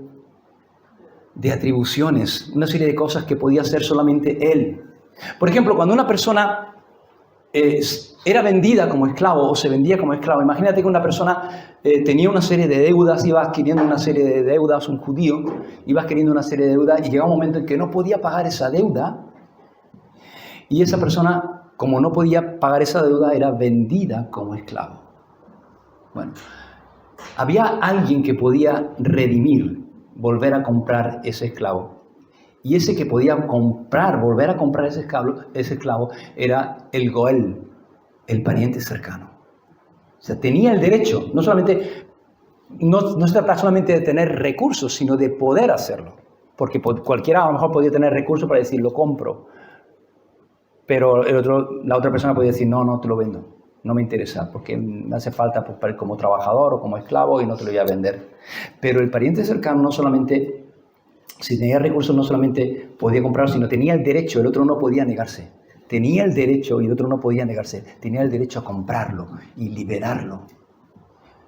de atribuciones, una serie de cosas que podía hacer solamente él. Por ejemplo, cuando una persona era vendida como esclavo o se vendía como esclavo, imagínate que una persona tenía una serie de deudas, iba adquiriendo una serie de deudas, un judío iba adquiriendo una serie de deudas, y llegaba un momento en que no podía pagar esa deuda, y esa persona, como no podía pagar esa deuda, era vendida como esclavo. Bueno, había alguien que podía redimir, volver a comprar ese esclavo. Y ese que podía comprar, volver a comprar ese esclavo, era el Goel, el pariente cercano. O sea, tenía el derecho, no se trata solamente de tener recursos, sino de poder hacerlo. Porque cualquiera a lo mejor podía tener recursos para decir, lo compro. Pero la otra persona podía decir, no, te lo vendo. No me interesa porque me hace falta pues, como trabajador o como esclavo y no te lo voy a vender. Pero el pariente cercano no solamente, si tenía recursos, no solamente podía comprarlo, sino tenía el derecho, el otro no podía negarse. Tenía el derecho y el otro no podía negarse. Tenía el derecho a comprarlo y liberarlo.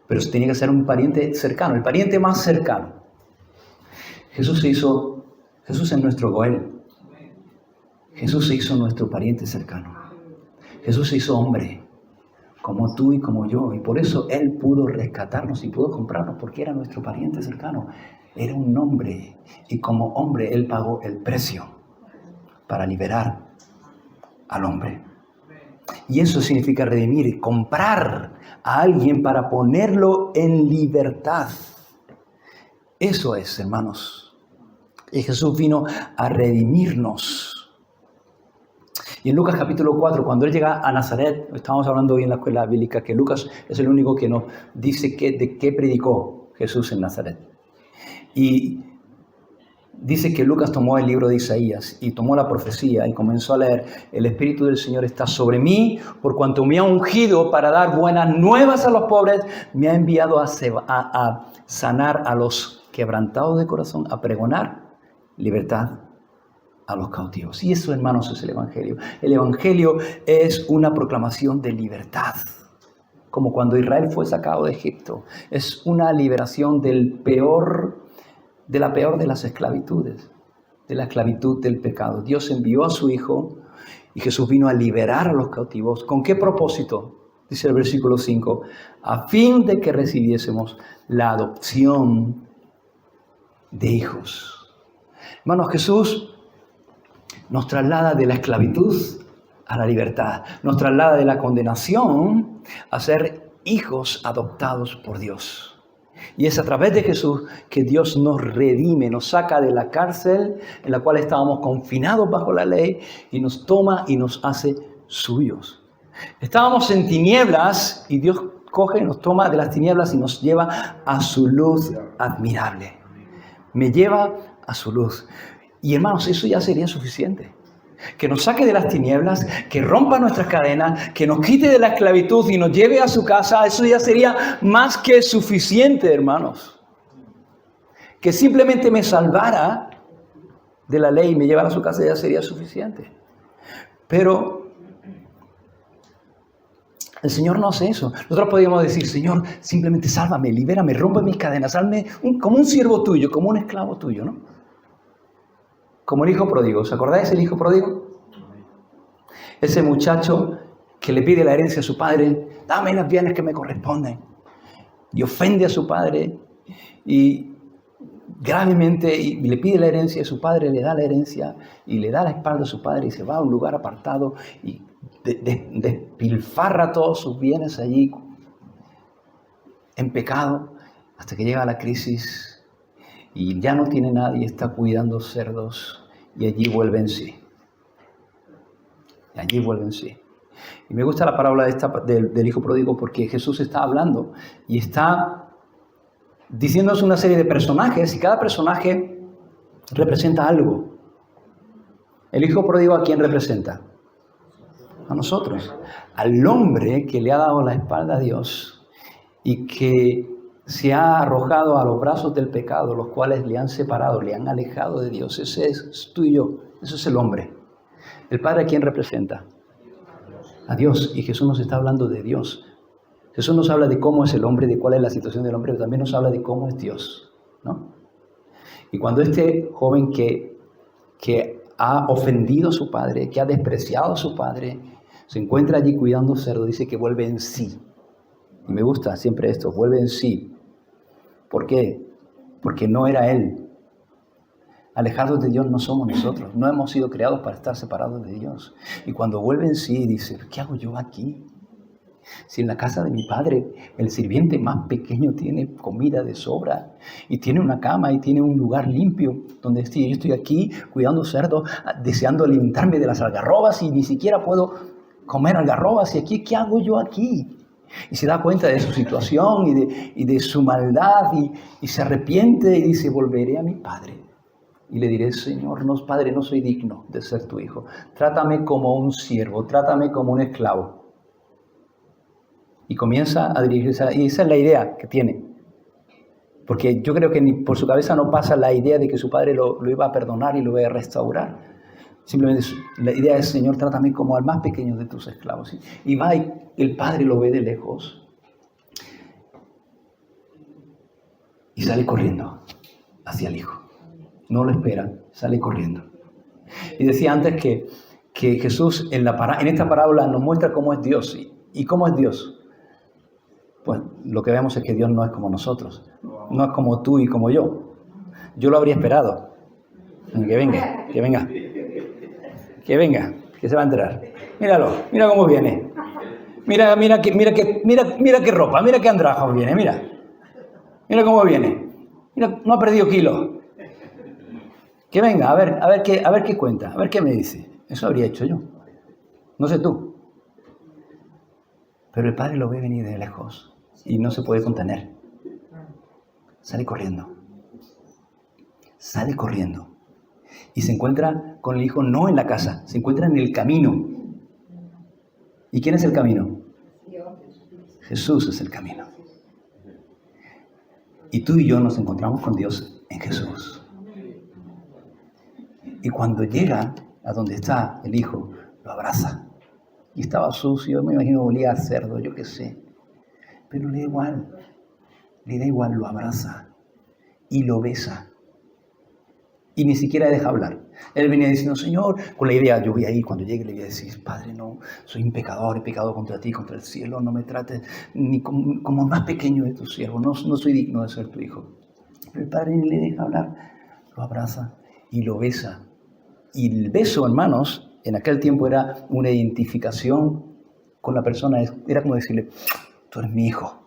Pero tenía que ser un pariente cercano, el pariente más cercano. Jesús es nuestro Goel. Jesús se hizo nuestro pariente cercano. Jesús se hizo hombre, como tú y como yo. Y por eso Él pudo rescatarnos y pudo comprarnos, porque era nuestro pariente cercano. Era un hombre. Y como hombre, Él pagó el precio para liberar al hombre. Y eso significa redimir, comprar a alguien para ponerlo en libertad. Eso es, hermanos. Y Jesús vino a redimirnos. Y en Lucas capítulo 4, cuando Él llega a Nazaret, estábamos hablando hoy en la escuela bíblica, que Lucas es el único que nos dice de qué predicó Jesús en Nazaret. Y dice que Lucas tomó el libro de Isaías y tomó la profecía y comenzó a leer: el Espíritu del Señor está sobre mí, por cuanto me ha ungido para dar buenas nuevas a los pobres, me ha enviado a sanar a los quebrantados de corazón, a pregonar libertad a los cautivos. Y eso, hermanos, es el Evangelio. El Evangelio es una proclamación de libertad, como cuando Israel fue sacado de Egipto. Es una liberación de la peor de las esclavitudes, de la esclavitud del pecado. Dios envió a su Hijo y Jesús vino a liberar a los cautivos. ¿Con qué propósito? Dice el versículo 5, a fin de que recibiésemos la adopción de hijos. Hermanos, Jesús nos traslada de la esclavitud a la libertad. Nos traslada de la condenación a ser hijos adoptados por Dios. Y es a través de Jesús que Dios nos redime, nos saca de la cárcel en la cual estábamos confinados bajo la ley y nos toma y nos hace suyos. Estábamos en tinieblas y Dios coge y nos toma de las tinieblas y nos lleva a su luz admirable. Me lleva a su luz. Y hermanos, eso ya sería suficiente. Que nos saque de las tinieblas, que rompa nuestras cadenas, que nos quite de la esclavitud y nos lleve a su casa. Eso ya sería más que suficiente, hermanos. Que simplemente me salvara de la ley y me llevara a su casa ya sería suficiente. Pero el Señor no hace eso. Nosotros podríamos decir: Señor, simplemente sálvame, libérame, rompe mis cadenas, hazme como un siervo tuyo, como un esclavo tuyo, ¿no? Como el hijo pródigo. ¿Os acordáis del hijo pródigo? Ese muchacho que le pide la herencia a su padre: dame las bienes que me corresponden. Y ofende a su padre y gravemente y le pide la herencia. Su padre le da la herencia y le da la espalda a su padre y se va a un lugar apartado y despilfarra todos sus bienes allí en pecado hasta que llega la crisis. Y ya no tiene nadie, está cuidando cerdos y allí vuelve en sí. Allí vuelve en sí. Y me gusta la parábola del hijo pródigo porque Jesús está hablando y está diciéndonos una serie de personajes y cada personaje representa algo. El hijo pródigo, ¿a quién representa? A nosotros. Al hombre que le ha dado la espalda a Dios y que se ha arrojado a los brazos del pecado, los cuales le han separado, le han alejado de Dios. Ese es tú y yo. Eso es el hombre. ¿El Padre a quién representa? A Dios. Y Jesús nos está hablando de Dios. Jesús nos habla de cómo es el hombre, de cuál es la situación del hombre, pero también nos habla de cómo es Dios, ¿no? Y cuando este joven que ha ofendido a su padre, que ha despreciado a su padre, se encuentra allí cuidando cerdo, dice que vuelve en sí. Y me gusta siempre esto, vuelve en sí. ¿Por qué? Porque no era él. Alejados de Dios no somos nosotros. No hemos sido creados para estar separados de Dios. Y cuando vuelve en sí, dice: ¿qué hago yo aquí? Si en la casa de mi padre el sirviente más pequeño tiene comida de sobra y tiene una cama y tiene un lugar limpio donde yo estoy aquí cuidando cerdos, deseando alimentarme de las algarrobas y ni siquiera puedo comer algarrobas. ¿Y aquí qué hago yo aquí? Y se da cuenta de su situación y de su maldad y se arrepiente y dice: volveré a mi padre y le diré: Señor, no, Padre, no soy digno de ser tu hijo. Trátame como un siervo, trátame como un esclavo. Y comienza a dirigirse, y esa es la idea que tiene. Porque yo creo que ni por su cabeza no pasa la idea de que su padre lo iba a perdonar y lo iba a restaurar. Simplemente la idea es, Señor, trátame como al más pequeño de tus esclavos. Y va y el padre lo ve de lejos. Y sale corriendo hacia el hijo. No lo espera, sale corriendo. Y decía antes que Jesús en esta parábola nos muestra cómo es Dios. ¿Y cómo es Dios? Pues lo que vemos es que Dios no es como nosotros. No es como tú y como yo. Yo lo habría esperado. Que venga, que venga. Que venga, que se va a enterar. Míralo, mira cómo viene. Mira qué ropa, mira qué andrajos viene, mira. Mira cómo viene. Mira, no ha perdido kilos. Que venga, a ver qué cuenta, a ver qué me dice. Eso habría hecho yo. No sé tú. Pero el padre lo ve venir de lejos y no se puede contener. Sale corriendo. Sale corriendo. Y se encuentra con el hijo no en la casa, se encuentra en el camino. ¿Y quién es el camino? Jesús es el camino. Y tú y yo nos encontramos con Dios en Jesús. Y cuando llega a donde está el hijo, lo abraza. Y estaba sucio, me imagino olía a cerdo, yo qué sé. Pero le da igual, lo abraza y lo besa. Y ni siquiera deja hablar. Él venía diciendo, Señor, con la idea, yo voy a ir, cuando llegue le voy a decir, Padre, no, soy un pecador, he pecado contra ti, contra el cielo, no me trates ni como el más pequeño de tus siervos, no soy digno de ser tu hijo. Pero el Padre ni le deja hablar, lo abraza y lo besa. Y el beso, hermanos, en aquel tiempo era una identificación con la persona, era como decirle, tú eres mi hijo.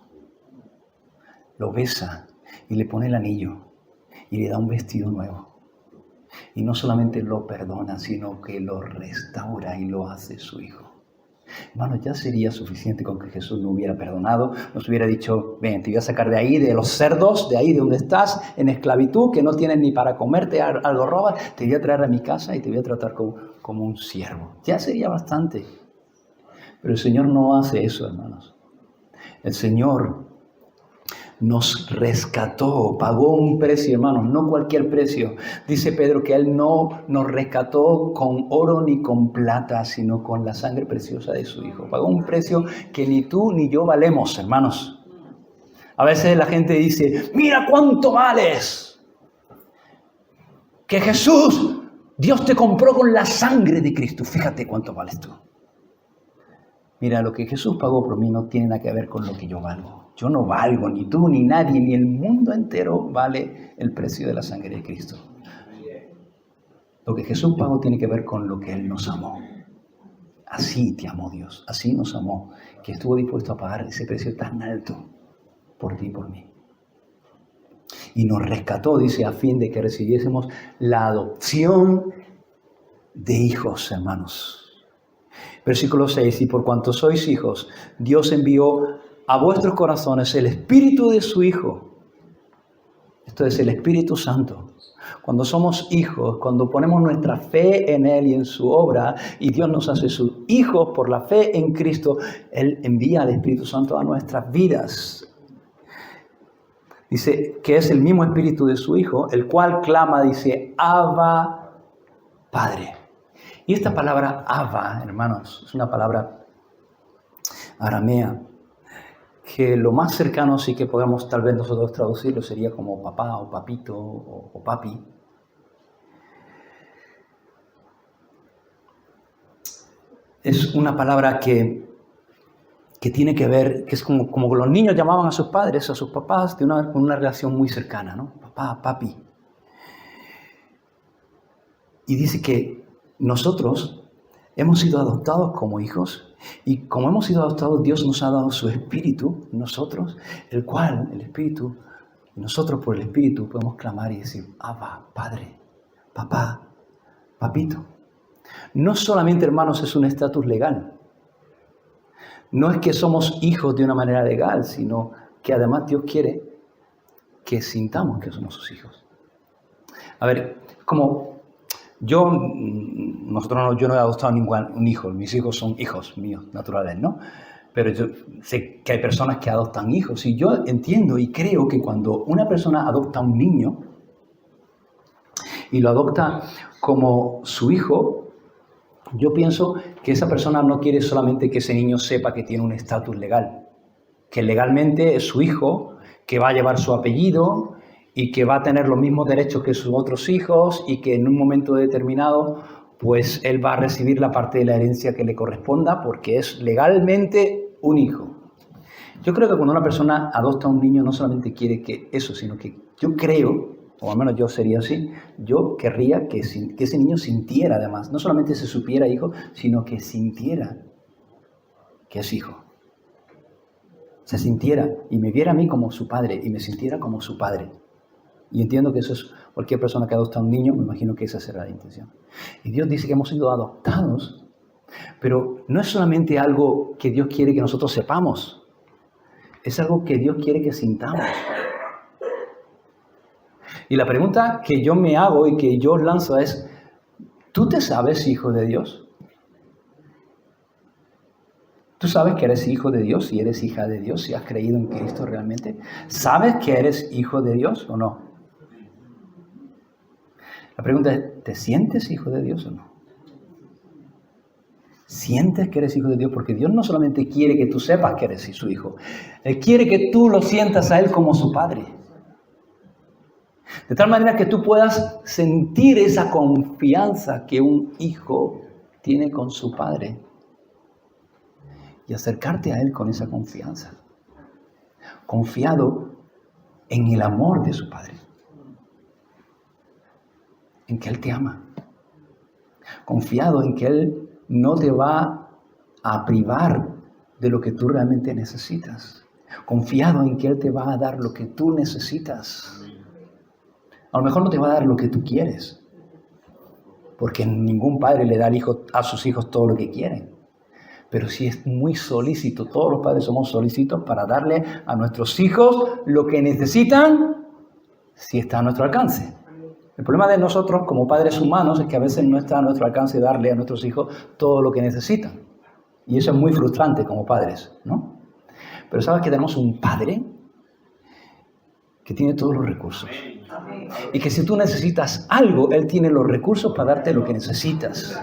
Lo besa y le pone el anillo y le da un vestido nuevo. Y no solamente lo perdona, sino que lo restaura y lo hace su hijo. Hermano, ya sería suficiente con que Jesús no hubiera perdonado, nos hubiera dicho, ven, te voy a sacar de ahí, de los cerdos, de ahí de donde estás, en esclavitud, que no tienes ni para comerte, algo robas, te voy a traer a mi casa y te voy a tratar como un siervo. Ya sería bastante. Pero el Señor no hace eso, hermanos. El Señor nos rescató, pagó un precio, hermanos, no cualquier precio. Dice Pedro que Él no nos rescató con oro ni con plata, sino con la sangre preciosa de su Hijo. Pagó un precio que ni tú ni yo valemos, hermanos. A veces la gente dice, mira cuánto vales. Que Jesús, Dios te compró con la sangre de Cristo. Fíjate cuánto vales tú. Mira, lo que Jesús pagó por mí no tiene nada que ver con lo que yo valgo. Yo no valgo, ni tú, ni nadie, ni el mundo entero vale el precio de la sangre de Cristo. Lo que Jesús pagó tiene que ver con lo que Él nos amó. Así te amó Dios, así nos amó, que estuvo dispuesto a pagar ese precio tan alto por ti y por mí. Y nos rescató, dice, a fin de que recibiésemos la adopción de hijos, hermanos. Versículo 6, y por cuanto sois hijos, Dios envió a vuestros corazones el Espíritu de su Hijo. Esto es el Espíritu Santo. Cuando somos hijos, cuando ponemos nuestra fe en Él y en su obra, y Dios nos hace sus hijos por la fe en Cristo, Él envía al Espíritu Santo a nuestras vidas. Dice que es el mismo Espíritu de su Hijo, el cual clama, dice, Abba, Padre. Y esta palabra Abba, hermanos, es una palabra aramea, que lo más cercano sí que podemos tal vez nosotros traducirlo sería como papá o papito o papi. Es una palabra que tiene que ver, que es como los niños llamaban a sus padres, a sus papás, de una relación muy cercana, ¿no? Papá, papi. Y dice que nosotros hemos sido adoptados como hijos. Y como hemos sido adoptados, Dios nos ha dado su Espíritu, nosotros, el cual, el Espíritu, y nosotros por el Espíritu podemos clamar y decir, Abba, Padre, papá, papito. No solamente, hermanos, es un estatus legal. No es que somos hijos de una manera legal, sino que además Dios quiere que sintamos que somos sus hijos. A ver, como... Yo no he adoptado ningún hijo, mis hijos son hijos míos naturales, ¿no? Pero yo sé que hay personas que adoptan hijos y yo entiendo y creo que cuando una persona adopta un niño y lo adopta como su hijo, yo pienso que esa persona no quiere solamente que ese niño sepa que tiene un estatus legal, que legalmente es su hijo, que va a llevar su apellido y que va a tener los mismos derechos que sus otros hijos y que en un momento determinado pues él va a recibir la parte de la herencia que le corresponda porque es legalmente un hijo. Yo creo que cuando una persona adopta a un niño no solamente quiere que eso, sino que yo creo, o al menos yo sería así, yo querría que ese niño sintiera además, no solamente se supiera hijo, sino que sintiera que es hijo. Se sintiera y me viera a mí como su padre y me sintiera como su padre. Y entiendo que eso es cualquier persona que adopta a un niño, me imagino que esa será la intención. Y Dios dice que hemos sido adoptados, pero no es solamente algo que Dios quiere que nosotros sepamos, es algo que Dios quiere que sintamos. Y la pregunta que yo me hago y que yo os lanzo es, ¿tú te sabes hijo de Dios? ¿Tú sabes que eres hijo de Dios y eres hija de Dios si has creído en Cristo realmente? ¿Sabes que eres hijo de Dios o no? La pregunta es, ¿te sientes hijo de Dios o no? ¿Sientes que eres hijo de Dios? Porque Dios no solamente quiere que tú sepas que eres su hijo, Él quiere que tú lo sientas a Él como su Padre. De tal manera que tú puedas sentir esa confianza que un hijo tiene con su Padre y acercarte a Él con esa confianza, confiado en el amor de su Padre, en que Él te ama, confiado en que Él no te va a privar de lo que tú realmente necesitas, confiado en que Él te va a dar lo que tú necesitas. A lo mejor no te va a dar lo que tú quieres, porque ningún padre le da a sus hijos todo lo que quieren. Pero sí es muy solícito, todos los padres somos solícitos para darle a nuestros hijos lo que necesitan si está a nuestro alcance. El problema de nosotros como padres humanos es que a veces no está a nuestro alcance darle a nuestros hijos todo lo que necesitan. Y eso es muy frustrante como padres, ¿no? Pero sabes que tenemos un Padre que tiene todos los recursos. Y que si tú necesitas algo, Él tiene los recursos para darte lo que necesitas.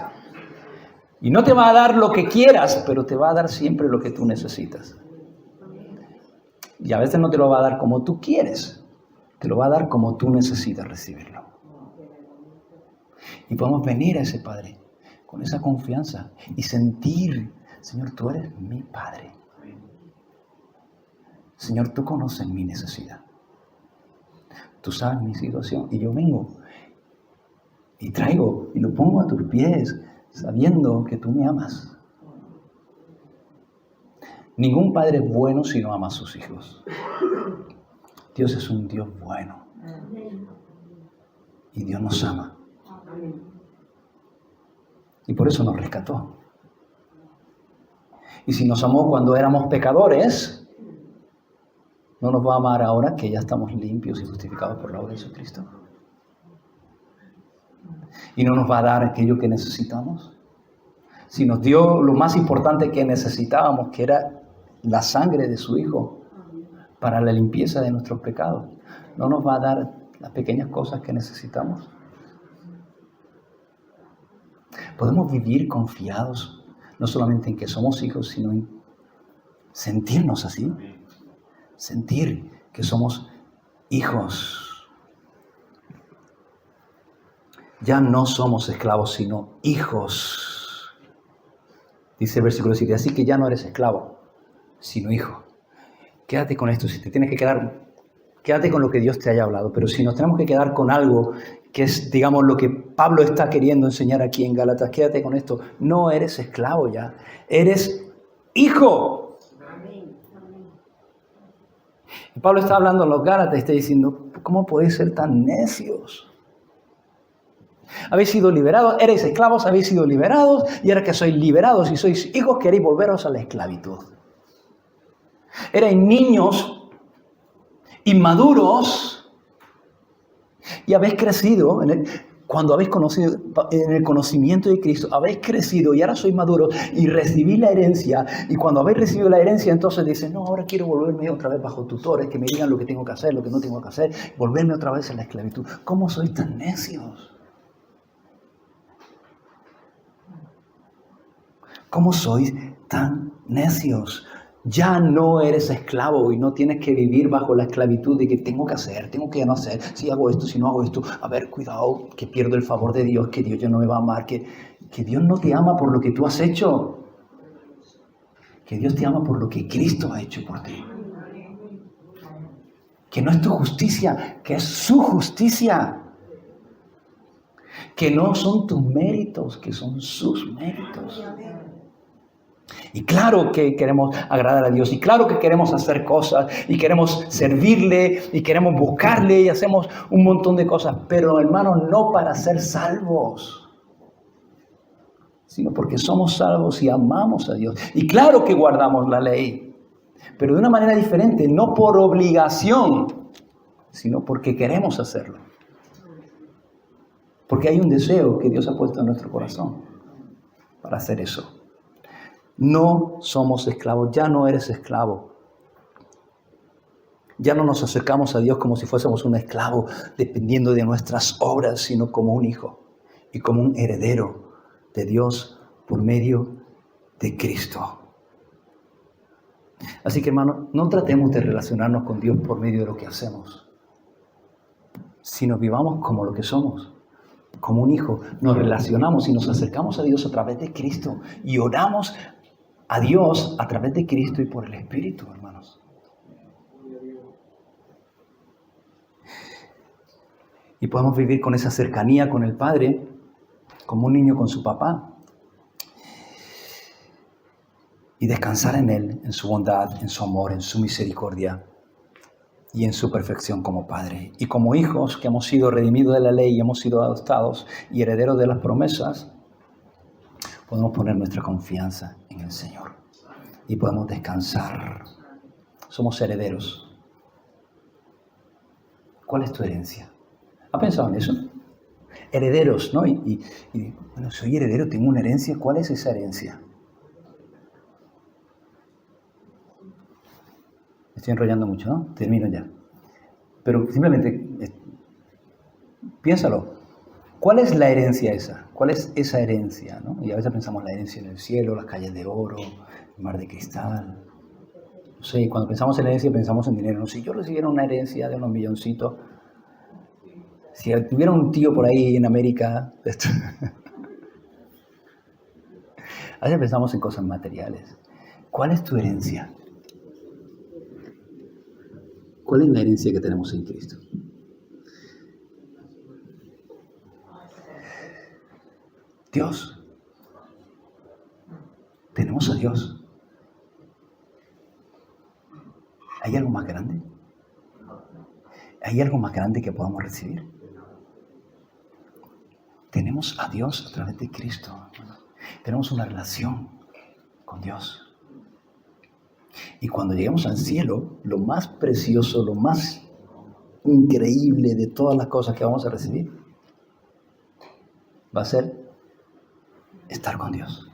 Y no te va a dar lo que quieras, pero te va a dar siempre lo que tú necesitas. Y a veces no te lo va a dar como tú quieres, te lo va a dar como tú necesitas recibirlo. Y podemos venir a ese Padre con esa confianza y sentir, Señor, tú eres mi Padre. Señor, tú conoces mi necesidad. Tú sabes mi situación y yo vengo y traigo y lo pongo a tus pies sabiendo que tú me amas. Ningún padre es bueno si no ama a sus hijos. Dios es un Dios bueno y Dios nos ama y por eso nos rescató. Y si nos amó cuando éramos pecadores, ¿no nos va a amar ahora que ya estamos limpios y justificados por la obra de Jesucristo? ¿Y no nos va a dar aquello que necesitamos? Si nos dio lo más importante que necesitábamos, que era la sangre de su Hijo para la limpieza de nuestros pecados, ¿no nos va a dar las pequeñas cosas que necesitamos? Podemos vivir confiados, no solamente en que somos hijos, sino en sentirnos así. Sentir que somos hijos. Ya no somos esclavos, sino hijos. Dice el versículo 7, así que ya no eres esclavo, sino hijo. Quédate con esto, si te tienes que quedar, quédate con lo que Dios te haya hablado, pero si nos tenemos que quedar con algo que es, digamos, lo que Pablo está queriendo enseñar aquí en Gálatas, quédate con esto, no eres esclavo ya, eres hijo. Y Pablo está hablando a los Gálatas y está diciendo, ¿cómo podéis ser tan necios? Habéis sido liberados, erais esclavos, habéis sido liberados, y ahora que sois liberados y sois hijos, queréis volveros a la esclavitud. Erais niños inmaduros y habéis crecido. cuando habéis conocido, en el conocimiento de Cristo, habéis crecido y ahora sois maduros y recibís la herencia. Y cuando habéis recibido la herencia, entonces dices, no, ahora quiero volverme otra vez bajo tutores, que me digan lo que tengo que hacer, lo que no tengo que hacer, volverme otra vez en la esclavitud. ¿Cómo sois tan necios? ¿Cómo sois tan necios? Ya no eres esclavo y no tienes que vivir bajo la esclavitud de que tengo que hacer, tengo que no hacer, si hago esto, si no hago esto. A ver, cuidado, que pierdo el favor de Dios, que Dios ya no me va a amar, que Dios no te ama por lo que tú has hecho. Que Dios te ama por lo que Cristo ha hecho por ti. Que no es tu justicia, que es su justicia. Que no son tus méritos, que son sus méritos. Y claro que queremos agradar a Dios, y claro que queremos hacer cosas, y queremos servirle, y queremos buscarle, y hacemos un montón de cosas. Pero hermanos, no para ser salvos, sino porque somos salvos y amamos a Dios. Y claro que guardamos la ley, pero de una manera diferente, no por obligación, sino porque queremos hacerlo. Porque hay un deseo que Dios ha puesto en nuestro corazón para hacer eso. No somos esclavos, ya no eres esclavo. Ya no nos acercamos a Dios como si fuésemos un esclavo dependiendo de nuestras obras, sino como un hijo y como un heredero de Dios por medio de Cristo. Así que, hermano, no tratemos de relacionarnos con Dios por medio de lo que hacemos, sino vivamos como lo que somos. Como un hijo, nos relacionamos y nos acercamos a Dios a través de Cristo y oramos a Dios a través de Cristo y por el Espíritu, hermanos. Y podemos vivir con esa cercanía con el Padre, como un niño con su papá. Y descansar en Él, en su bondad, en su amor, en su misericordia y en su perfección como Padre. Y como hijos que hemos sido redimidos de la ley y hemos sido adoptados y herederos de las promesas, podemos poner nuestra confianza en el Señor y podemos descansar. Somos herederos. ¿Cuál es tu herencia? ¿Has pensado en eso? Herederos, ¿no? Y bueno, soy heredero, tengo una herencia. ¿Cuál es esa herencia? Me estoy enrollando mucho, ¿no? Termino ya. Pero simplemente piénsalo. ¿Cuál es la herencia esa? ¿Cuál es esa herencia? ¿No? Y a veces pensamos la herencia en el cielo, las calles de oro, el mar de cristal. No sé, cuando pensamos en herencia pensamos en dinero. No, si yo recibiera una herencia de unos milloncitos, si tuviera un tío por ahí en América, a veces pensamos en cosas materiales. ¿Cuál es tu herencia? ¿Cuál es la herencia que tenemos en Cristo? Dios. Tenemos a Dios. ¿Hay algo más grande? ¿Hay algo más grande que podamos recibir? Tenemos a Dios a través de Cristo. Tenemos una relación con Dios. Y cuando lleguemos al cielo, lo más precioso, lo más increíble de todas las cosas que vamos a recibir, va a ser estar con Dios.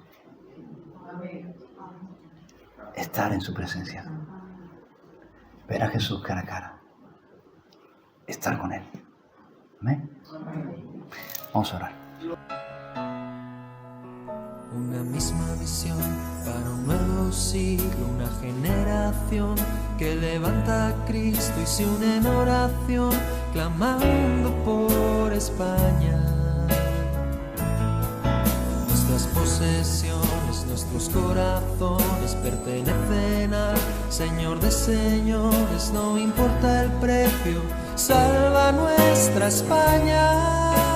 Estar en su presencia. Ver a Jesús cara a cara. Estar con Él. ¿Amén? Vamos a orar. Una misma visión para un nuevo siglo, una generación que levanta a Cristo y se une en oración, clamando por España. Nuestras posesiones, nuestros corazones pertenecen al Señor de señores, no importa el precio, salva nuestra España.